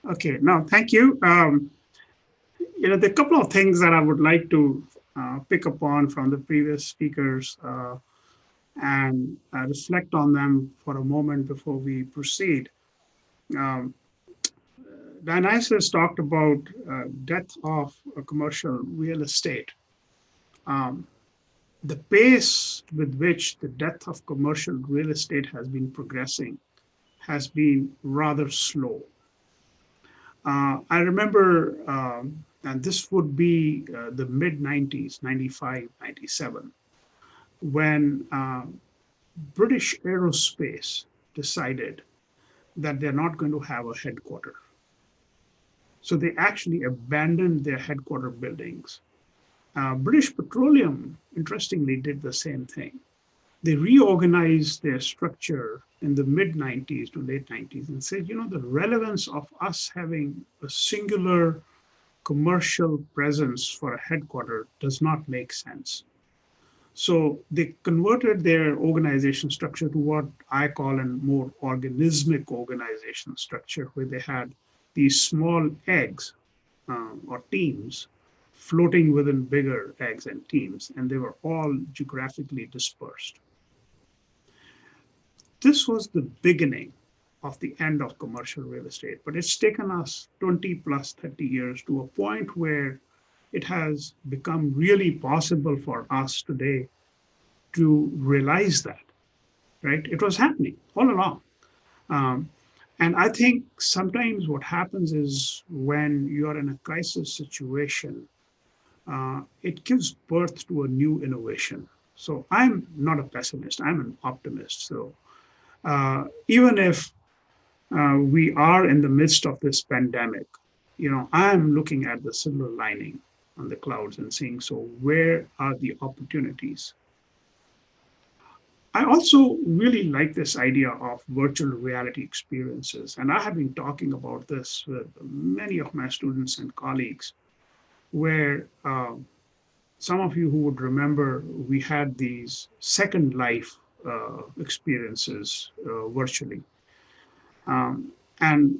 Okay, now thank you. There are a couple of things that I would like to pick upon from the previous speakers and reflect on them for a moment before we proceed. Dionysus talked about death of commercial real estate. The pace with which the death of commercial real estate has been progressing has been rather slow. I remember, and this would be the mid-90s, 95, 97, when British Aerospace decided that they're not going to have a headquarter. So they actually abandoned their headquarter buildings. British Petroleum, interestingly, did the same thing. They reorganized their structure in the mid-90s to late 90s and said, the relevance of us having a singular commercial presence for a headquarter does not make sense. So they converted their organization structure to what I call a more organismic organization structure, where they had these small eggs or teams floating within bigger eggs and teams, and they were all geographically dispersed. This was the beginning of the end of commercial real estate, but it's taken us 20 plus 30 years to a point where it has become really possible for us today to realize that, right? It was happening all along. And I think sometimes what happens is when you're in a crisis situation, it gives birth to a new innovation. So I'm not a pessimist, I'm an optimist. So even if we are in the midst of this pandemic, I'm looking at the silver lining on the clouds and saying, so where are the opportunities? I also really like this idea of virtual reality experiences. And I have been talking about this with many of my students and colleagues, where some of you who would remember we had these Second Life experiences virtually. And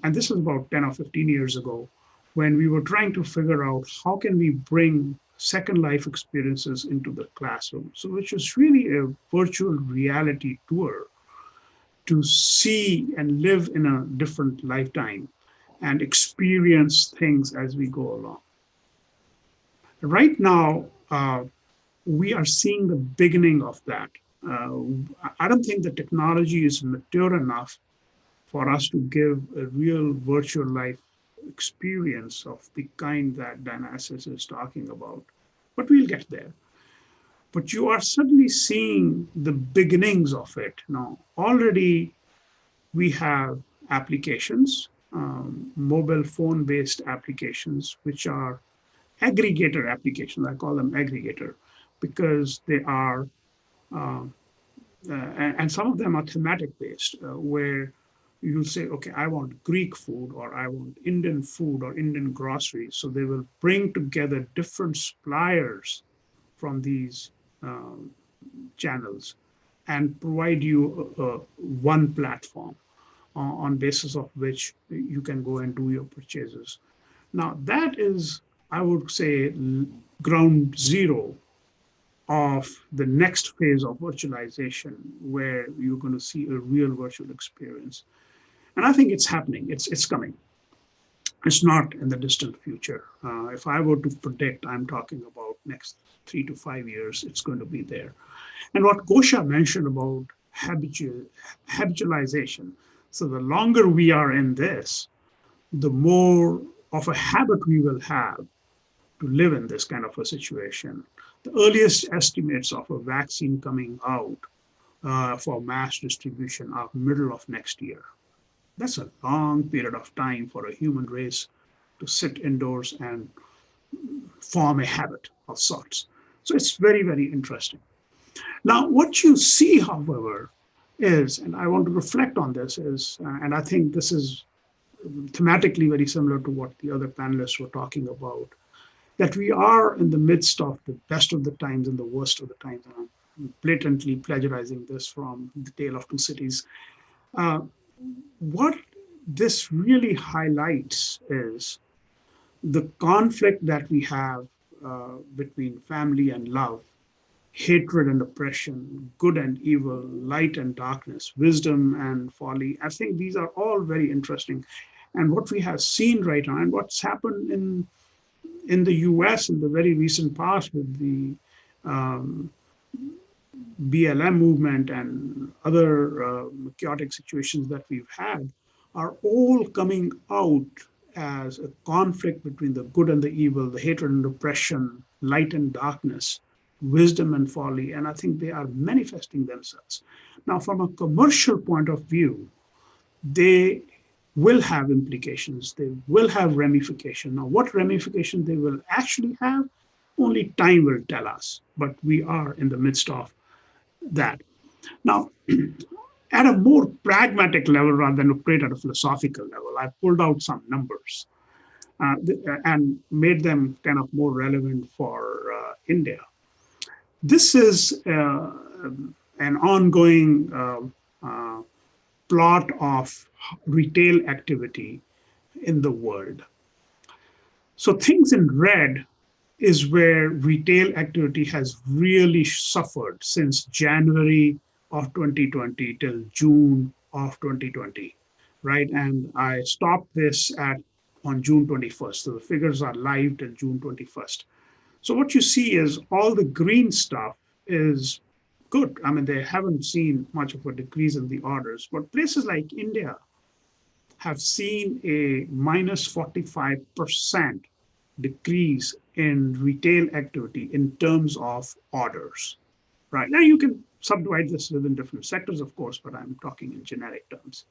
this was about 10 or 15 years ago when we were trying to figure out how can we bring Second Life experiences into the classroom. So which was really a virtual reality tour to see and live in a different lifetime and experience things as we go along. Right now, we are seeing the beginning of that. I don't think the technology is mature enough for us to give a real virtual life experience of the kind that Danasis is talking about. But we'll get there. But you are suddenly seeing the beginnings of it now. Already we have applications, mobile phone-based applications, which are aggregator applications. I call them aggregator because they are, and some of them are thematic based, where you say, okay, I want Greek food or I want Indian food or Indian groceries. So they will bring together different suppliers from these channels and provide you one platform on basis of which you can go and do your purchases. Now that is, I would say, ground zero of the next phase of virtualization, where you're going to see a real virtual experience. And I think it's happening, it's coming. It's not in the distant future. If I were to predict, I'm talking about next 3 to 5 years, it's going to be there. And what Kosha mentioned about habitualization. So the longer we are in this, the more of a habit we will have to live in this kind of a situation. The earliest estimates of a vaccine coming out for mass distribution are middle of next year. That's a long period of time for a human race to sit indoors and form a habit of sorts. So it's very, very interesting. Now, what you see, however, is, and I want to reflect on this, is, and I think this is thematically very similar to what the other panelists were talking about, that we are in the midst of the best of the times and the worst of the times. And I'm blatantly plagiarizing this from The Tale of Two Cities. What this really highlights is the conflict that we have between family and love, hatred and oppression, good and evil, light and darkness, wisdom and folly. I think these are all very interesting. And what we have seen right now, and what's happened in the US in the very recent past with the BLM movement and other chaotic situations that we've had, are all coming out as a conflict between the good and the evil, the hatred and oppression, light and darkness, wisdom and folly. And I think they are manifesting themselves. Now, from a commercial point of view, they will have implications. They will have ramification. Now, what ramification they will actually have, only time will tell us. But we are in the midst of that. Now, at a more pragmatic level rather than operate at a philosophical level, I pulled out some numbers and made them kind of more relevant for India. This is an ongoing plot of retail activity in the world. So things in red is where retail activity has really suffered since January of 2020 till June of 2020, right? And I stopped this on June 21st. So the figures are live till June 21st. So what you see is all the green stuff is good. I mean, they haven't seen much of a decrease in the orders, but places like India have seen a minus 45% decrease in retail activity in terms of orders, right? Now you can subdivide this within different sectors, of course, but I'm talking in generic terms.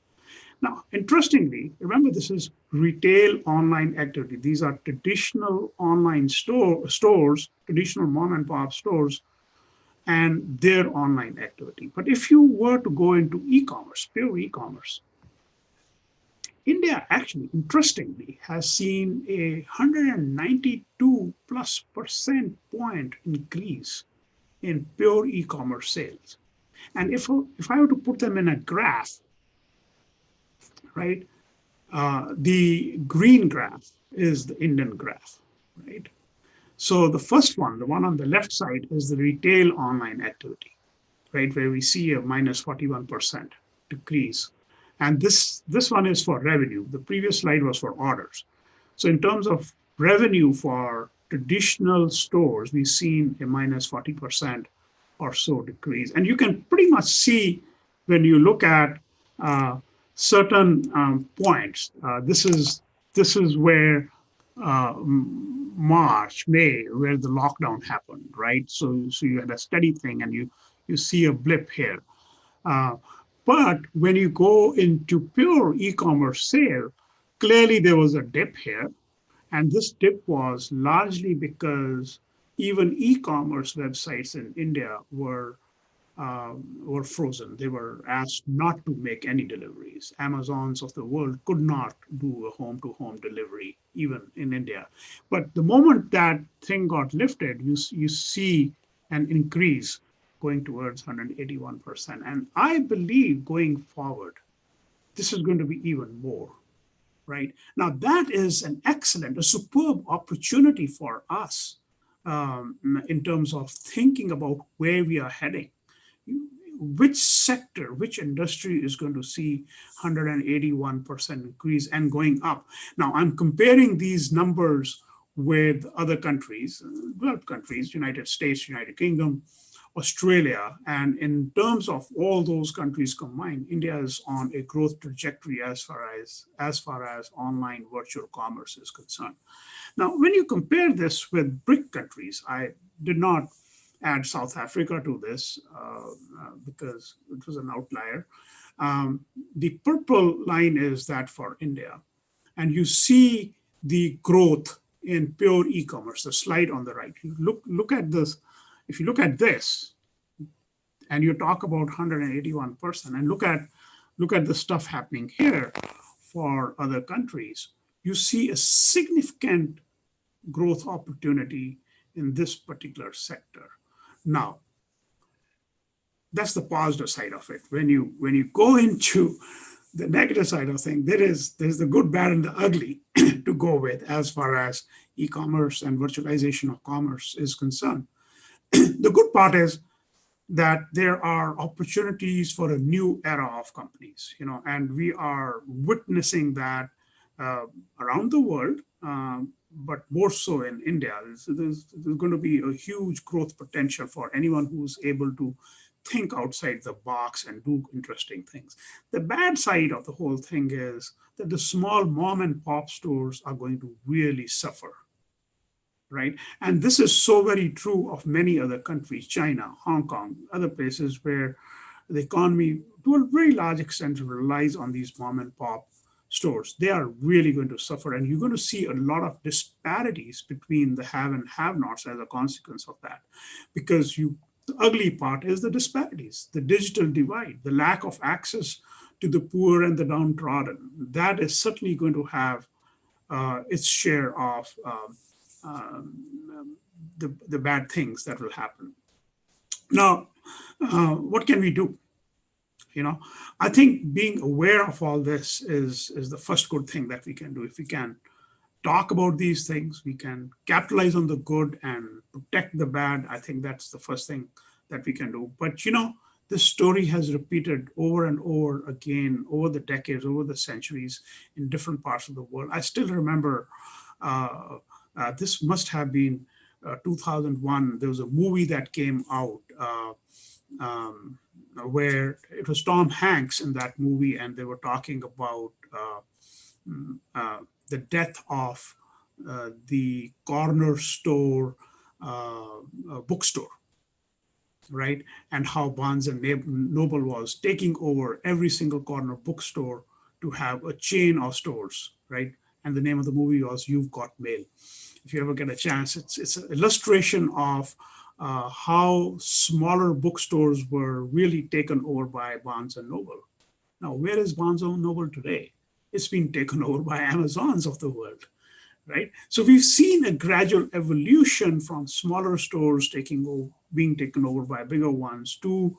Now, interestingly, remember this is retail online activity. These are traditional online stores, traditional mom and pop stores, and their online activity. But if you were to go into e-commerce, pure e-commerce, India actually, interestingly, has seen a 192 plus percent point increase in pure e-commerce sales. And if I were to put them in a graph, right, the green graph is the Indian graph, right? So the first one, the one on the left side, is the retail online activity, right, where we see a minus 41% decrease. And this one is for revenue. The previous slide was for orders. So in terms of revenue for traditional stores, we've seen a minus 40% or so decrease. And you can pretty much see when you look at certain points. This is where March, May, where the lockdown happened, right? So you had a steady thing, and you see a blip here. But when you go into pure e-commerce sale, clearly there was a dip here. And this dip was largely because even e-commerce websites in India were frozen. They were asked not to make any deliveries. Amazons of the world could not do a home-to-home delivery, even in India. But the moment that thing got lifted, you see an increase going towards 181%. And I believe going forward, this is going to be even more, right? Now, that is an excellent, a superb opportunity for us in terms of thinking about where we are heading. Which sector, which industry is going to see 181% increase and going up? Now, I'm comparing these numbers with other countries, developed countries, United States, United Kingdom, Australia. And in terms of all those countries combined, India is on a growth trajectory as far as online virtual commerce is concerned. Now, when you compare this with BRIC countries, I did not add South Africa to this because it was an outlier. The purple line is that for India. And you see the growth in pure e-commerce, the slide on the right. You look at this. If you look at this, and you talk about 181%, and look at the stuff happening here for other countries, you see a significant growth opportunity in this particular sector. Now, that's the positive side of it. When you go into the negative side of things, there's the good, bad, and the ugly to go with as far as e-commerce and virtualization of commerce is concerned. The good part is that there are opportunities for a new era of companies, and we are witnessing that around the world, but more so in India. There's going to be a huge growth potential for anyone who's able to think outside the box and do interesting things. The bad side of the whole thing is that the small mom and pop stores are going to really suffer. Right? And this is so very true of many other countries, China, Hong Kong, other places where the economy, to a very large extent, relies on these mom and pop stores. They are really going to suffer. And you're going to see a lot of disparities between the have and have-nots as a consequence of that. Because the ugly part is the disparities, the digital divide, the lack of access to the poor and the downtrodden. That is certainly going to have its share of the bad things that will happen. Now, what can we do? I think being aware of all this is the first good thing that we can do. If we can talk about these things, we can capitalize on the good and protect the bad. I think that's the first thing that we can do. But this story has repeated over and over again over the decades, over the centuries in different parts of the world. I still remember this must have been 2001. There was a movie that came out where it was Tom Hanks in that movie, and they were talking about the death of the corner store bookstore, right? And how Barnes and Noble was taking over every single corner bookstore to have a chain of stores, right? And the name of the movie was You've Got Mail. If you ever get a chance, it's an illustration of how smaller bookstores were really taken over by Barnes and Noble. Now, where is Barnes and Noble today? It's been taken over by Amazons of the world, right? So we've seen a gradual evolution from smaller stores being taken over by bigger ones to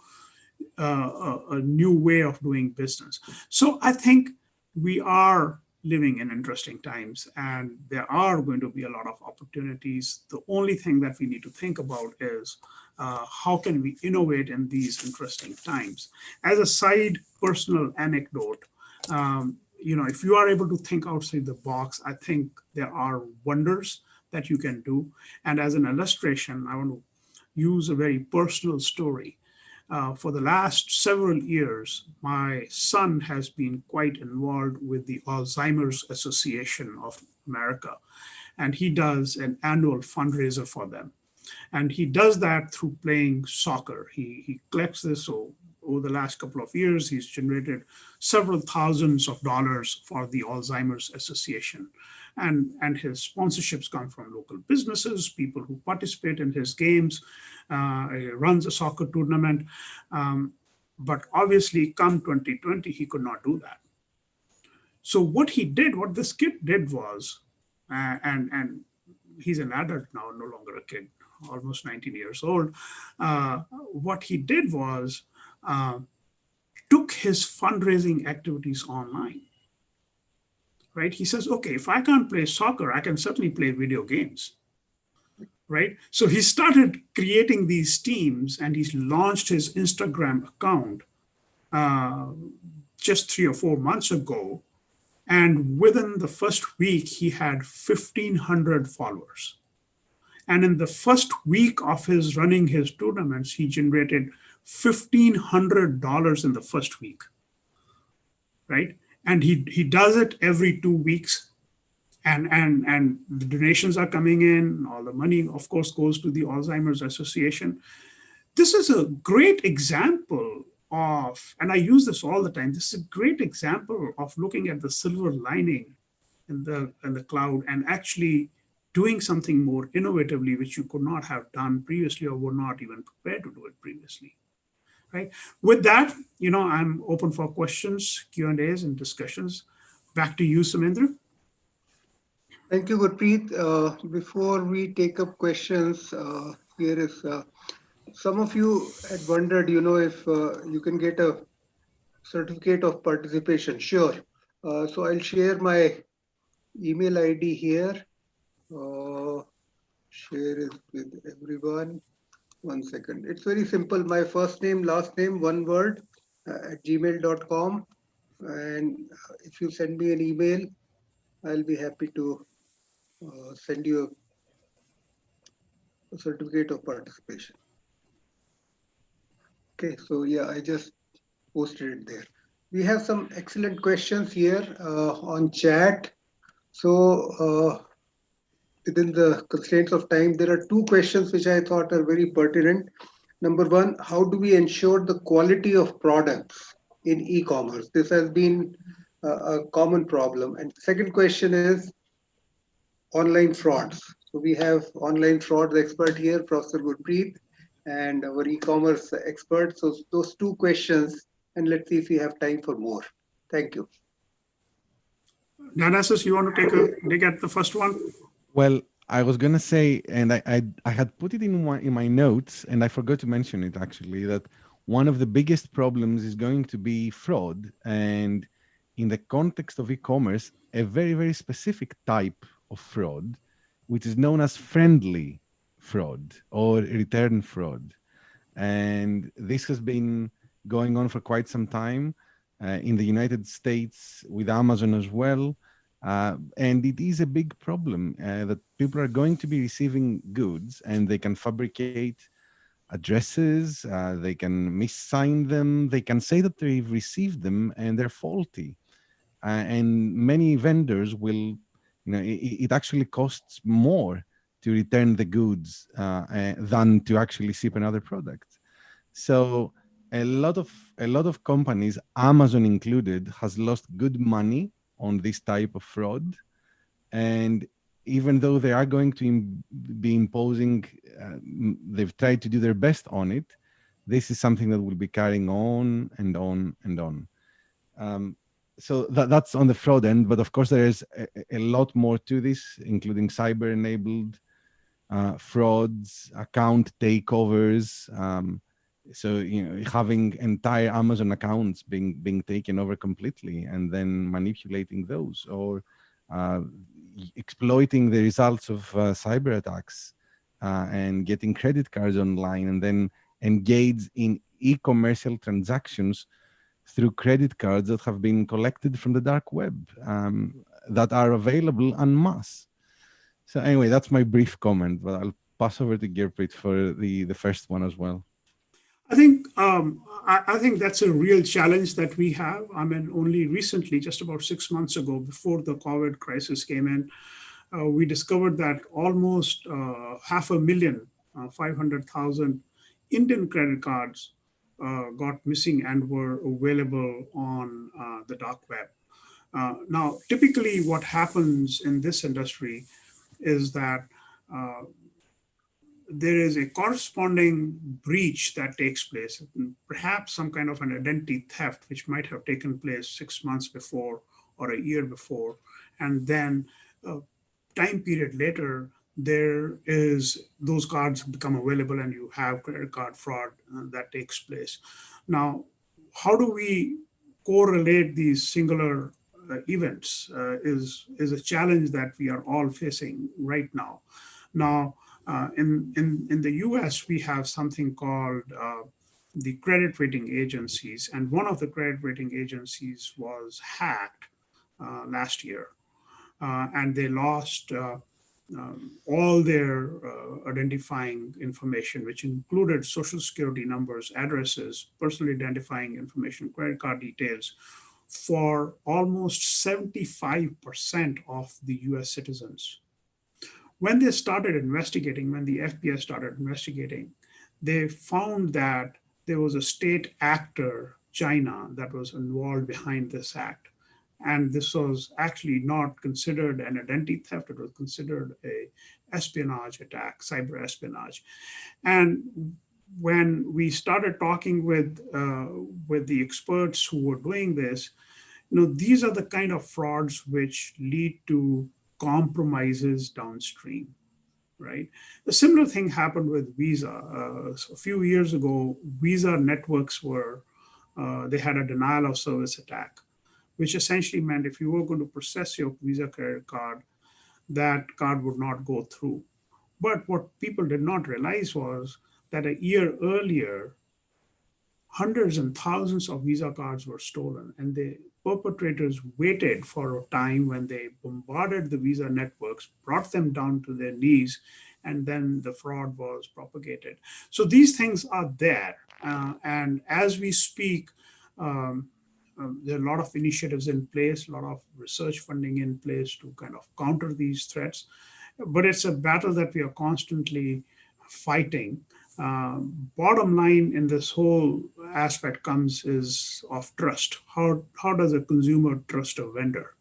a new way of doing business. So I think we are living in interesting times, and there are going to be a lot of opportunities. The only thing that we need to think about is how can we innovate in these interesting times. As a side personal anecdote, if you are able to think outside the box, I think there are wonders that you can do. And as an illustration, I want to use a very personal story. For the last several years, my son has been quite involved with the Alzheimer's Association of America, and he does an annual fundraiser for them. And he does that through playing soccer. He collects this. So over the last couple of years, he's generated several thousands of dollars for the Alzheimer's Association. And his sponsorships come from local businesses, people who participate in his games. He runs a soccer tournament. But obviously, come 2020, he could not do that. So what this kid did was, and he's an adult now, no longer a kid, almost 19 years old. What he did was took his fundraising activities online. Right? He says, okay, if I can't play soccer, I can certainly play video games. Right? So he started creating these teams, and he's launched his Instagram account just 3 or 4 months ago. And within the first week, he had 1,500 followers. And in the first week of his running his tournaments, he generated $1,500 in the first week. Right? And he does it every 2 weeks, and the donations are coming in. All the money, of course, goes to the Alzheimer's Association. This is a great example of, and I use this all the time, this is a great example of looking at the silver lining in the cloud and actually doing something more innovatively, which you could not have done previously or were not even prepared to do it previously. Right. With that, I'm open for questions, Q&As, and discussions. Back to you, Samendra. Thank you, Gurpreet. Before we take up questions, here is some of you had wondered, if you can get a certificate of participation. Sure. So I'll share my email ID here. Share it with everyone. 1 second. It's very simple. My first name, last name, one word at gmail.com. And if you send me an email, I'll be happy to send you a certificate of participation. Okay, so yeah, I just posted it there. We have some excellent questions here on chat. So within the constraints of time, there are 2 questions which I thought are very pertinent. Number 1, how do we ensure the quality of products in e-commerce? This has been a common problem. And second question is online frauds. So we have online frauds expert here, Professor Gurpreet, and our e-commerce expert. So those 2 questions, and let's see if we have time for more. Thank you. Danasis, you want to take a dig at the first one? Well, I was gonna say, and I had put it in my notes, and I forgot to mention it actually, that one of the biggest problems is going to be fraud, and in the context of e-commerce, a very, very specific type of fraud, which is known as friendly fraud or return fraud. And this has been going on for quite some time in the United States with Amazon as well. And it is a big problem that people are going to be receiving goods and they can fabricate addresses, they can missign them, they can say that they've received them and they're faulty. And many vendors will It actually costs more to return the goods than to actually ship another product. So a lot of companies, Amazon included, has lost good money on this type of fraud. And even though they are going to be imposing, they've tried to do their best on it, this is something that will be carrying on and on and on. So that's on the fraud end, but of course there is a lot more to this, including cyber-enabled frauds, account takeovers. So having entire Amazon accounts being taken over completely and then manipulating those, or exploiting the results of cyber attacks and getting credit cards online and then engage in e-commercial transactions through credit cards that have been collected from the dark web that are available en masse. So anyway, that's my brief comment, but I'll pass over to Gurpreet for the first one as well. I think I think that's a real challenge that we have. I mean, only recently, just about 6 months ago, before the COVID crisis came in, we discovered that almost 500,000, 500,000 Indian credit cards got missing and were available on the dark web. Now, typically, what happens in this industry is that there is a corresponding breach that takes place, perhaps some kind of an identity theft, which might have taken place 6 months before or a year before. And then a time period later, those cards become available and you have credit card fraud that takes place. Now, how do we correlate these singular events is a challenge that we are all facing right now. Now, in the US, we have something called the credit rating agencies, and one of the credit rating agencies was hacked last year, and they lost all their identifying information, which included social security numbers, addresses, personally identifying information, credit card details, for almost 75% of the US citizens. When they started investigating, when the FBI started investigating, they found that there was a state actor, China, that was involved behind this act. And this was actually not considered an identity theft, it was considered a espionage attack, cyber espionage. And when we started talking with the experts who were doing this, these are the kind of frauds which lead to compromises downstream, right? A similar thing happened with Visa. A few years ago, Visa networks they had a denial of service attack, which essentially meant if you were going to process your Visa credit card, that card would not go through. But what people did not realize was that a year earlier, hundreds and thousands of Visa cards were stolen, and the perpetrators waited for a time when they bombarded the Visa networks, brought them down to their knees, and then the fraud was propagated. So these things are there. And as we speak, there are a lot of initiatives in place, a lot of research funding in place to kind of counter these threats. But it's a battle that we are constantly fighting. Bottom line in this whole aspect is of trust. How does a consumer trust a vendor,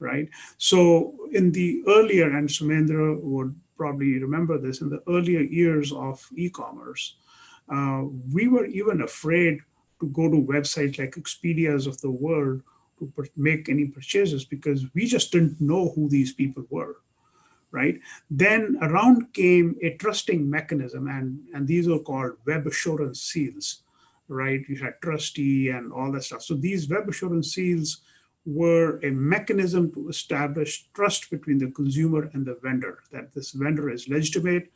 right? So in the earlier, and Sumendra would probably remember this, in the earlier years of e-commerce, we were even afraid to go to websites like Expedia's of the world to make any purchases because we just didn't know who these people were. Right? Then around came a trusting mechanism, and these are called web assurance seals, right? You had trustee and all that stuff. So these web assurance seals were a mechanism to establish trust between the consumer and the vendor, that this vendor is legitimate,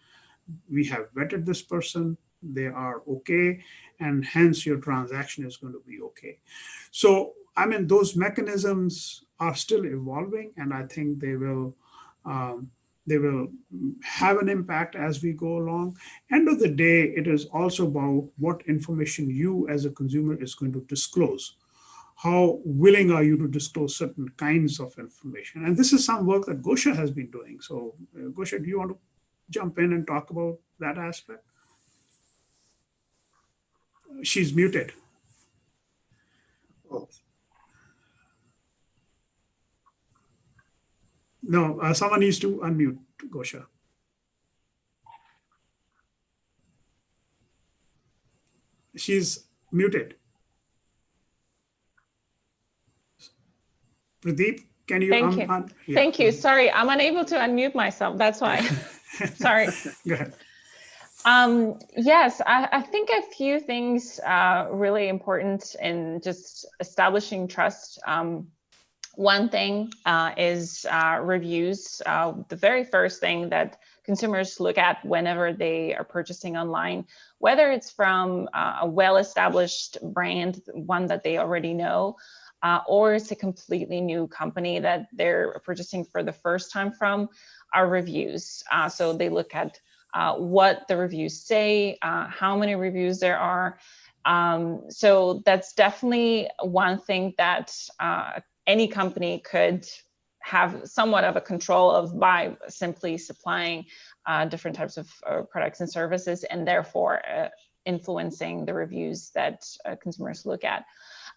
we have vetted this person, they are okay, and hence your transaction is going to be okay. So, I mean, those mechanisms are still evolving, and I think they will have an impact as we go along. End of the day, it is also about what information you as a consumer is going to disclose. how willing are you to disclose certain kinds of information? And this is some work that Gosha has been doing. So Gosha, do you want to jump in and talk about that aspect? She's muted. Oh, No, someone needs to unmute Gosha. She's muted. Pradeep, can you? Thank you. Yeah. Thank you. Sorry, I'm unable to unmute myself. That's why. Sorry. Go ahead. Yes, I think a few things really important in just establishing trust. One thing is reviews. The very first thing that consumers look at whenever they are purchasing online, whether it's from a well-established brand, one that they already know, or it's a completely new company that they're purchasing for the first time from, are reviews. So they look at what the reviews say, how many reviews there are. So that's definitely one thing that any company could have somewhat of a control of by simply supplying different types of products and services, and therefore influencing the reviews that consumers look at.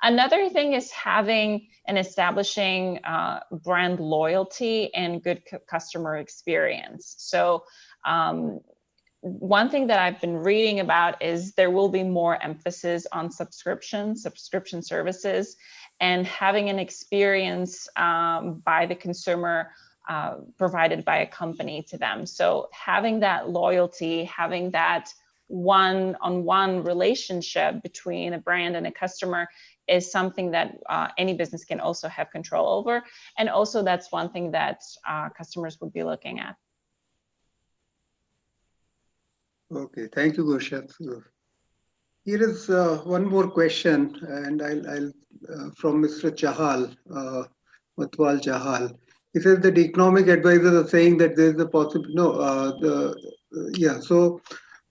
Another thing is having and establishing brand loyalty and good customer experience. So one thing that I've been reading about is there will be more emphasis on subscription services, and having an experience by the consumer provided by a company to them. So having that loyalty, having that one-on-one relationship between a brand and a customer is something that any business can also have control over. And also that's one thing that customers would be looking at. okay, thank you, Gosha. Here is one more question, and I'll from Mr. Chahal, Matwal Chahal. He says that economic advisors are saying that there is a possible So,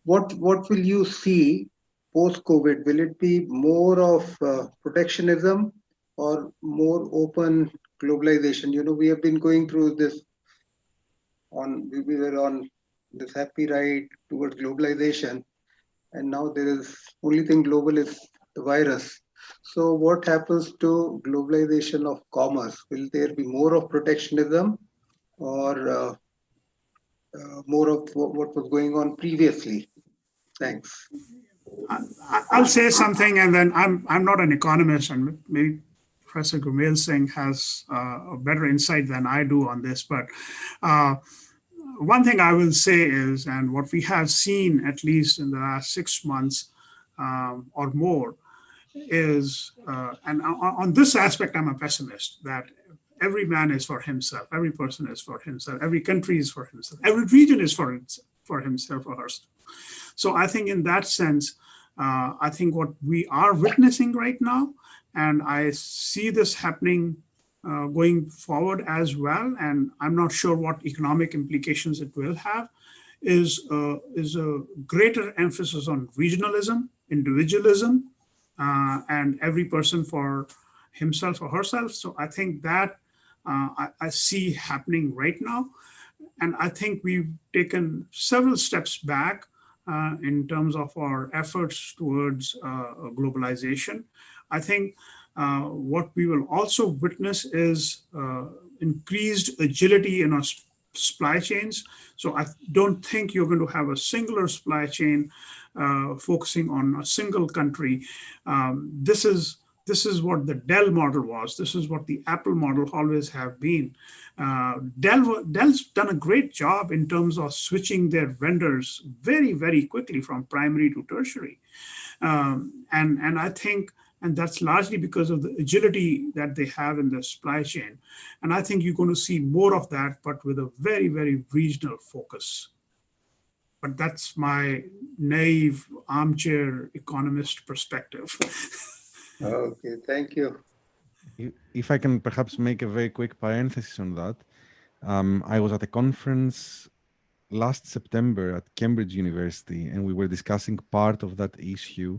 what will you see post-COVID? Will it be more of protectionism or more open globalization? You know, we have been going through this. We were on this happy ride towards globalization, and now there is only thing global is the virus. So what happens to globalization of commerce? Will there be more of protectionism or more of what was going on previously? Thanks. I'll say something, and then I'm not an economist, and maybe Professor Gurmil Singh has a better insight than I do on this. But one thing I will say is, and what we have seen at least in the last 6 months or more, is, and on this aspect, I'm a pessimist, that every man is for himself, every person is for himself, every country is for himself, every region is for himself or herself. So I think in that sense, I think what we are witnessing right now, and I see this happening going forward as well, and I'm not sure what economic implications it will have, is a greater emphasis on regionalism, individualism, and every person for himself or herself. So I think that I see happening right now. And I think we've taken several steps back in terms of our efforts towards globalization. I think what we will also witness is increased agility in our supply chains. So I don't think you're going to have a singular supply chain focusing on a single country. This is what the Dell model was. This is what the Apple model always have been. Dell's done a great job in terms of switching their vendors very, very quickly from primary to tertiary. And I think, and that's largely because of the agility that they have in the supply chain. And I think you're going to see more of that, but with a very, very regional focus. But that's my naive armchair economist perspective. Okay, thank you. If I can perhaps make a very quick parenthesis on that. I was at a conference last September at Cambridge University, and we were discussing part of that issue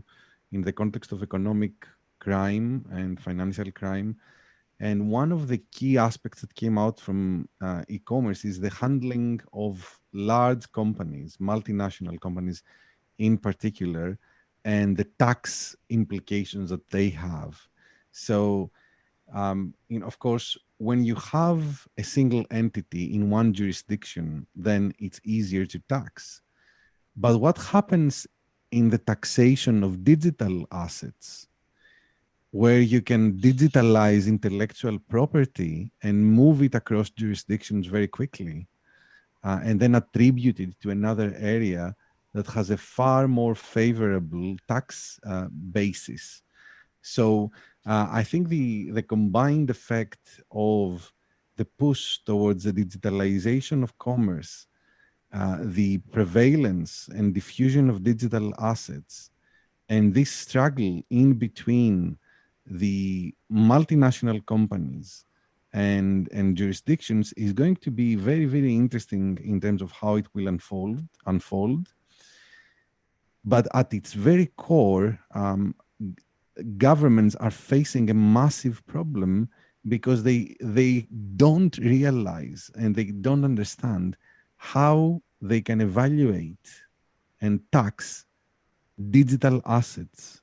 in the context of economic crime and financial crime. And one of the key aspects that came out from e-commerce is the handling of large companies, multinational companies in particular, and the tax implications that they have. So, of course, when you have a single entity in one jurisdiction, then it's easier to tax. But what happens in the taxation of digital assets, where you can digitalize intellectual property and move it across jurisdictions very quickly, and then attribute it to another area that has a far more favorable tax basis. So I think the combined effect of the push towards the digitalization of commerce, the prevalence and diffusion of digital assets, and this struggle in between the multinational companies and jurisdictions is going to be very, very interesting in terms of how it will unfold. But at its very core, governments are facing a massive problem because they don't realize and they don't understand how they can evaluate and tax digital assets,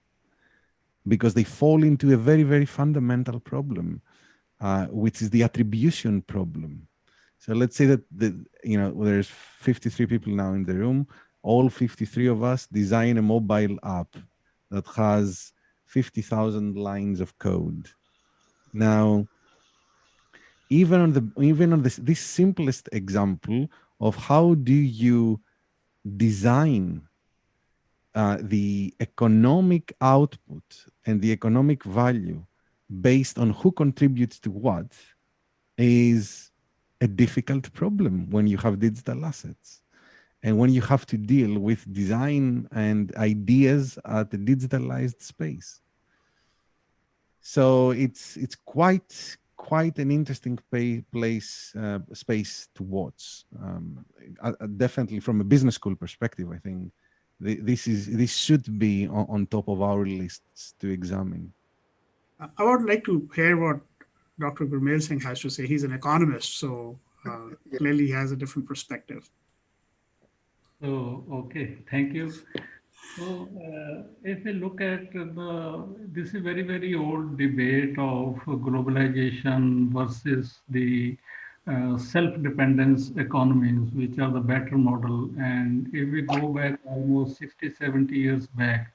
because they fall into a very, very fundamental problem, which is the attribution problem. So let's say that there's 53 people now in the room. All 53 of us design a mobile app that has 50,000 lines of code. Now, even on this simplest example of how do you design the economic output and the economic value based on who contributes to what is a difficult problem when you have digital assets and when you have to deal with design and ideas at the digitalized space. So it's quite an interesting space to watch. Definitely from a business school perspective, I think this should be on top of our lists to examine. I would like to hear what Dr. Gurmail Singh has to say. He's an economist, so clearly he has a different perspective. So, okay, thank you. So, if we look at this is very, very old debate of globalization versus the self-dependence economies, which are the better model. And if we go back almost 60, 70 years back,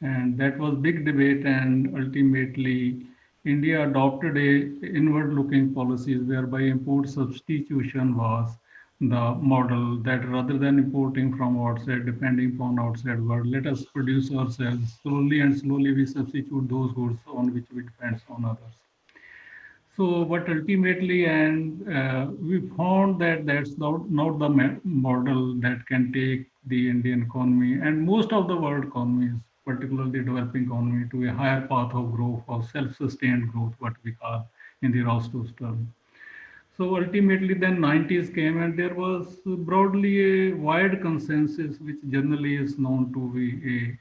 and that was big debate, and ultimately India adopted a inward-looking policies whereby import substitution was the model, that rather than importing from outside, depending upon outside world, let us produce ourselves. Slowly and slowly we substitute those goods on which we depend on others. So, but ultimately, and we found that that's not the model that can take the Indian economy and most of the world economies, particularly developing economy, to a higher path of growth or self-sustained growth, what we call in the Rostov's term. So ultimately then 90s came and there was broadly a wide consensus, which generally is known to be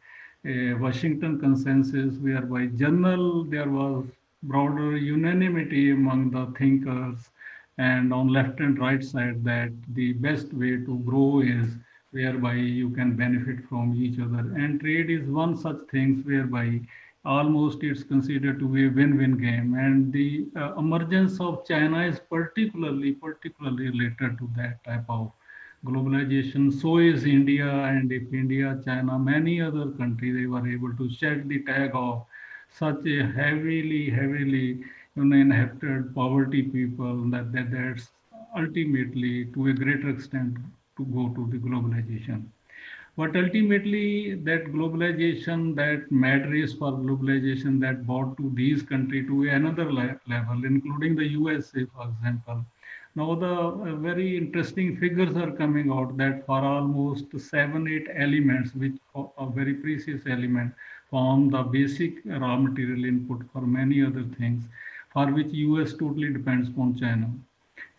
a Washington consensus, whereby general there was broader unanimity among the thinkers and on left and right side that the best way to grow is whereby you can benefit from each other. And trade is one such thing whereby almost it's considered to be a win-win game. And the emergence of China is particularly related to that type of globalization. So is India, and if India, China, many other countries, they were able to shed the tag of such a heavily inhabited poverty people that's ultimately to a greater extent to go to the globalization. But ultimately, that globalization, that mad race for globalization that brought to these countries to another level, including the USA, for example. Now, the very interesting figures are coming out that for almost 7, 8 elements, which are very precious element, form the basic raw material input for many other things, for which US totally depends on China.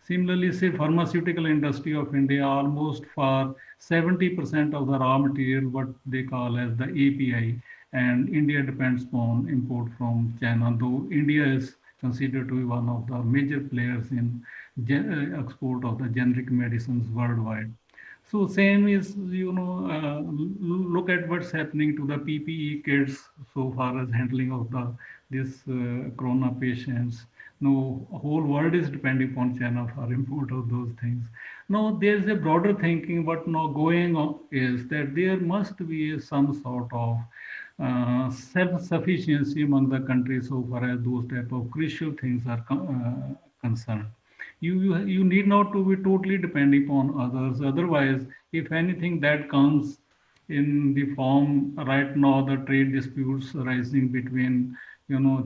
Similarly, say pharmaceutical industry of India, almost for 70% of the raw material, what they call as the API, and India depends on import from China, though India is considered to be one of the major players in export of the generic medicines worldwide. So same is, look at what's happening to the PPE kits so far as handling of the this corona patients. No, whole world is depending upon China for import of those things. Now there's a broader thinking. What now going on is that there must be some sort of self-sufficiency among the countries so far as those type of crucial things are concerned. You need not to be totally depending on others. Otherwise, if anything that comes in the form right now, the trade disputes arising between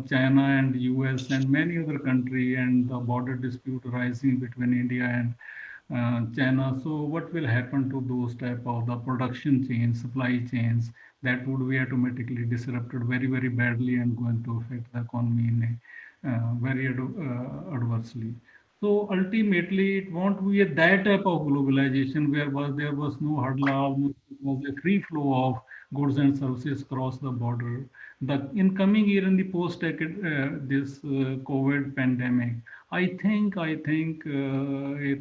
China and US and many other country, and the border dispute arising between India and China. So what will happen to those type of the production chains, supply chains that would be automatically disrupted very, very badly and going to affect the economy in a very adversely. So ultimately, it won't be that type of globalization where there was no hurdle, almost it was a free flow of goods and services across the border. The incoming year in the post this COVID pandemic, I think a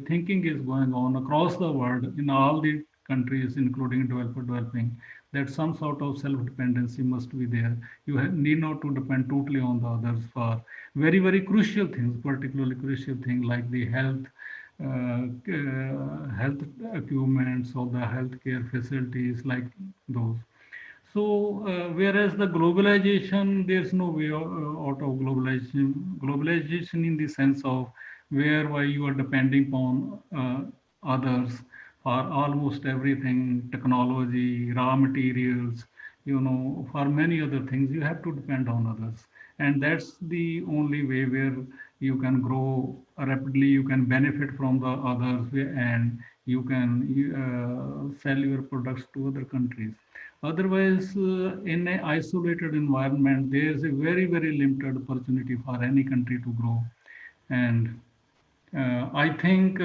thinking is going on across the world in all the countries, including developing, that some sort of self-dependency must be there. You need not to depend totally on the others for very, very crucial things, particularly crucial things like the health equipments or the healthcare facilities like those. So, whereas the globalization, there's no way out of globalization. Globalization in the sense of whereby you are depending on others for almost everything, technology, raw materials, for many other things, you have to depend on others. And that's the only way where you can grow rapidly, you can benefit from the others, and you can sell your products to other countries. Otherwise, in an isolated environment, there is a very, very limited opportunity for any country to grow. And I think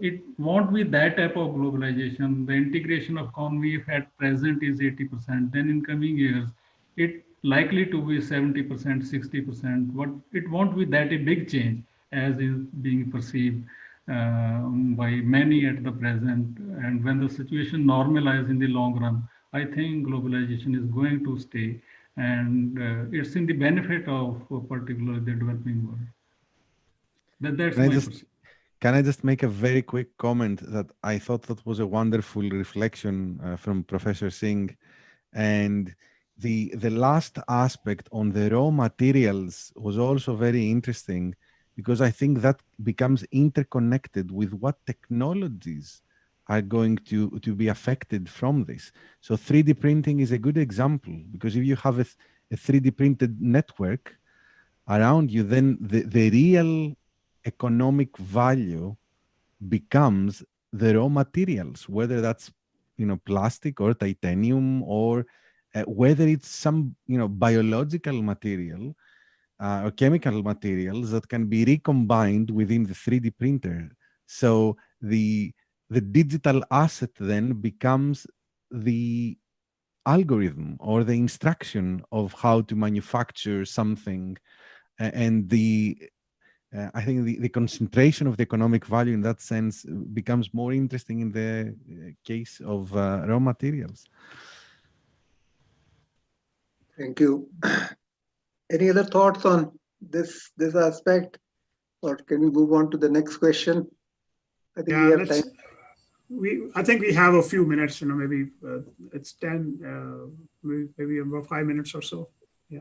it won't be that type of globalization. The integration of economy, if at present is 80%, then in coming years, it likely to be 70%, 60%. But it won't be that a big change as is being perceived by many at the present. And when the situation normalizes in the long run, I think globalization is going to stay, and it's in the benefit of particularly the developing world. That's Can I my just perspective. can I just make a very quick comment that I thought that was a wonderful reflection from Professor Singh, and the last aspect on the raw materials was also very interesting, because I think that becomes interconnected with what technologies are going to be affected from this. So 3D printing is a good example, because if you have a 3D printed network around you, then the real economic value becomes the raw materials, whether that's plastic or titanium, or whether it's some biological material or chemical materials that can be recombined within the 3D printer. So the digital asset then becomes the algorithm or the instruction of how to manufacture something. And I think the concentration of the economic value in that sense becomes more interesting in the case of raw materials. Thank you. Any other thoughts on this aspect, or can we move on to the next question? I think we Yeah, have time. I think we have a few minutes, maybe it's 10, maybe about 5 minutes or so. Yeah.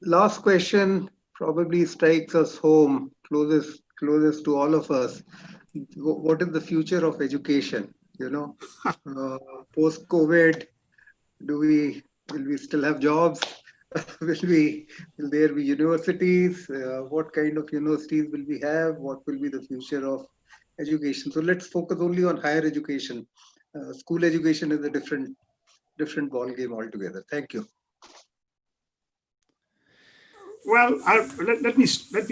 Last question probably strikes us home, closest to all of us. What is the future of education? Post-COVID, will we still have jobs? Will there be universities? What kind of universities will we have? What will be the future of education? So let's focus only on higher education. School education is a different ball game altogether. Thank you. Well, let me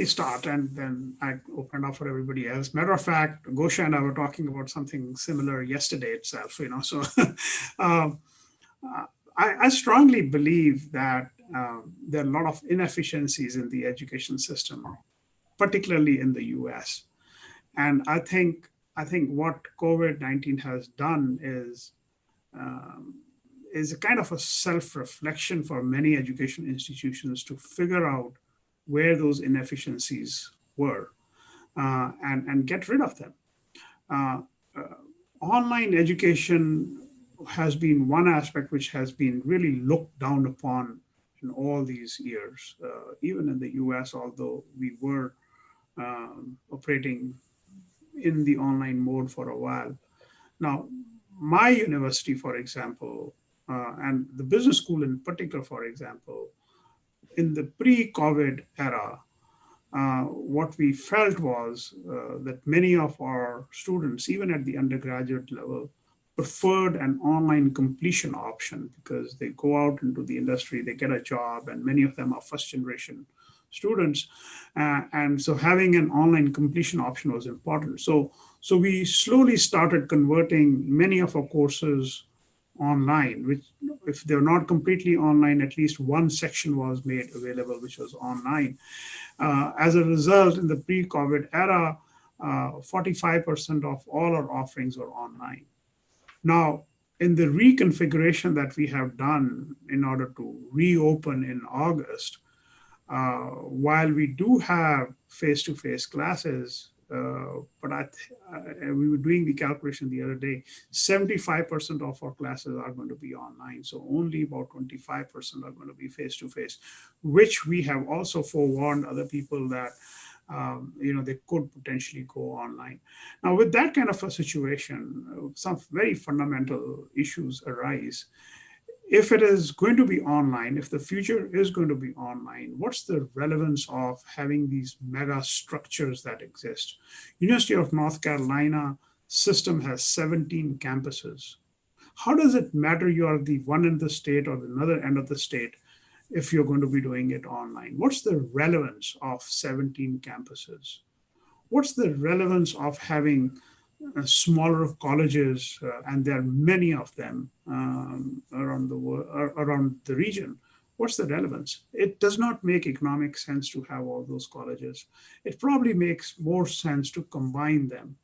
start, and then I open up for everybody else. Matter of fact, Gosha and I were talking about something similar yesterday itself. So I strongly believe that there are a lot of inefficiencies in the education system, particularly in the US. And I think what COVID-19 has done is a kind of a self-reflection for many education institutions to figure out where those inefficiencies were and get rid of them. Uh, Online education has been one aspect which has been really looked down upon in all these years, even in the US, although we were operating in the online mode for a while. Now, my university, for example, and the business school in particular, for example, in the pre-COVID era, what we felt was that many of our students, even at the undergraduate level, preferred an online completion option because they go out into the industry, they get a job, and many of them are first generation students. And so having an online completion option was important. So we slowly started converting many of our courses online, which if they're not completely online, at least one section was made available, which was online. As a result, in the pre-COVID era, 45% of all our offerings were online. Now, in the reconfiguration that we have done in order to reopen in August, while we do have face-to-face classes, but we were doing the calculation the other day, 75% of our classes are going to be online. So only about 25% are going to be face-to-face, which we have also forewarned other people that they could potentially go online. Now, with that kind of a situation, some very fundamental issues arise. If it is going to be online, if the future is going to be online, what's the relevance of having these mega structures that exist? University of North Carolina system has 17 campuses. How does it matter you are the one in the state or the other end of the state if you're going to be doing it online? What's the relevance of 17 campuses? What's the relevance of having smaller colleges, and there are many of them around the world, around the region? What's the relevance? It does not make economic sense to have all those colleges. It probably makes more sense to combine them,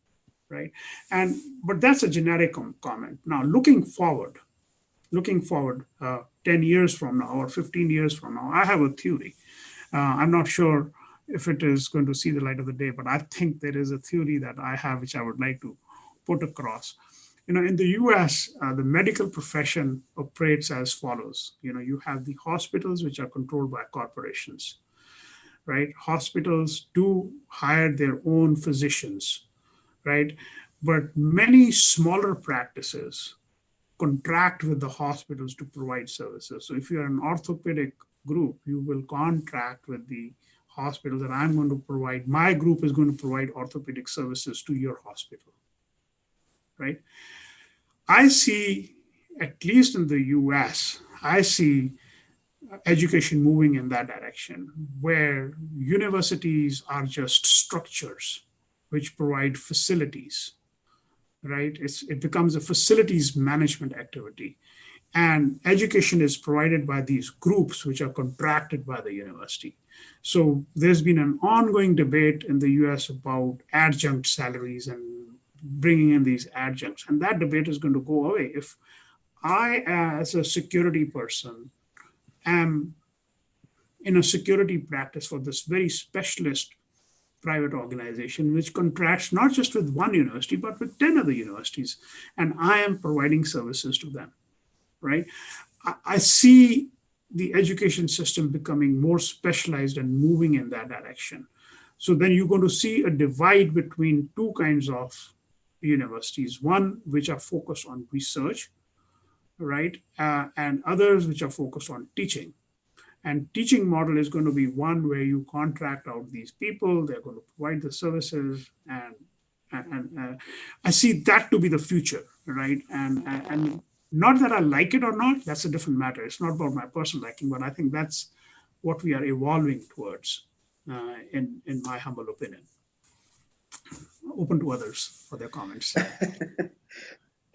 right? But that's a generic comment. Now, looking forward, 10 years from now or 15 years from now, I have a theory. I'm not sure if it is going to see the light of the day, but I think there is a theory that I have, which I would like to put across. In the US, the medical profession operates as follows. You have the hospitals, which are controlled by corporations, right? Hospitals do hire their own physicians, right? But many smaller practices contract with the hospitals to provide services. So if you're an orthopedic group, you will contract with the hospital that I'm going to provide, my group is going to provide orthopedic services to your hospital, right? I see, at least in the US, I see education moving in that direction, where universities are just structures which provide facilities, right? It becomes a facilities management activity. And education is provided by these groups which are contracted by the university. So there's been an ongoing debate in the US about adjunct salaries and bringing in these adjuncts. And that debate is going to go away. If I, as a security person, am in a security practice for this very specialist private organization, which contracts not just with one university, but with 10 other universities, and I am providing services to them, right? I see the education system becoming more specialized and moving in that direction. So then you're going to see a divide between two kinds of universities, one which are focused on research, right? And others which are focused on teaching. And teaching model is going to be one where you contract out these people, they're going to provide the services, and I see that to be the future, right? And not that I like it or not, that's a different matter. It's not about my personal liking, but I think that's what we are evolving towards, in my humble opinion. Open to others for their comments.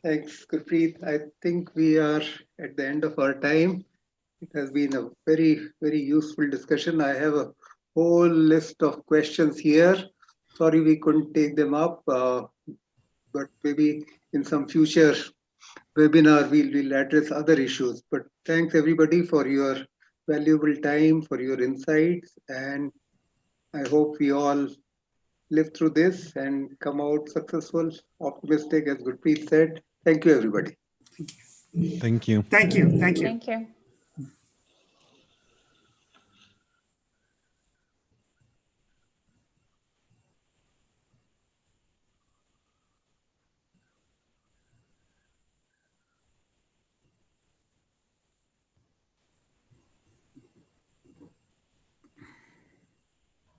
Thanks, Gurpreet. I think we are at the end of our time. It has been a very, very useful discussion. I have a whole list of questions here. Sorry we couldn't take them up, but maybe in some future webinar we'll address other issues. But thanks everybody for your valuable time, for your insights, and I hope we all live through this and come out successful, optimistic, as Gurpreet said. Thank you, everybody. Thank you. Thank you. Thank you. Thank you.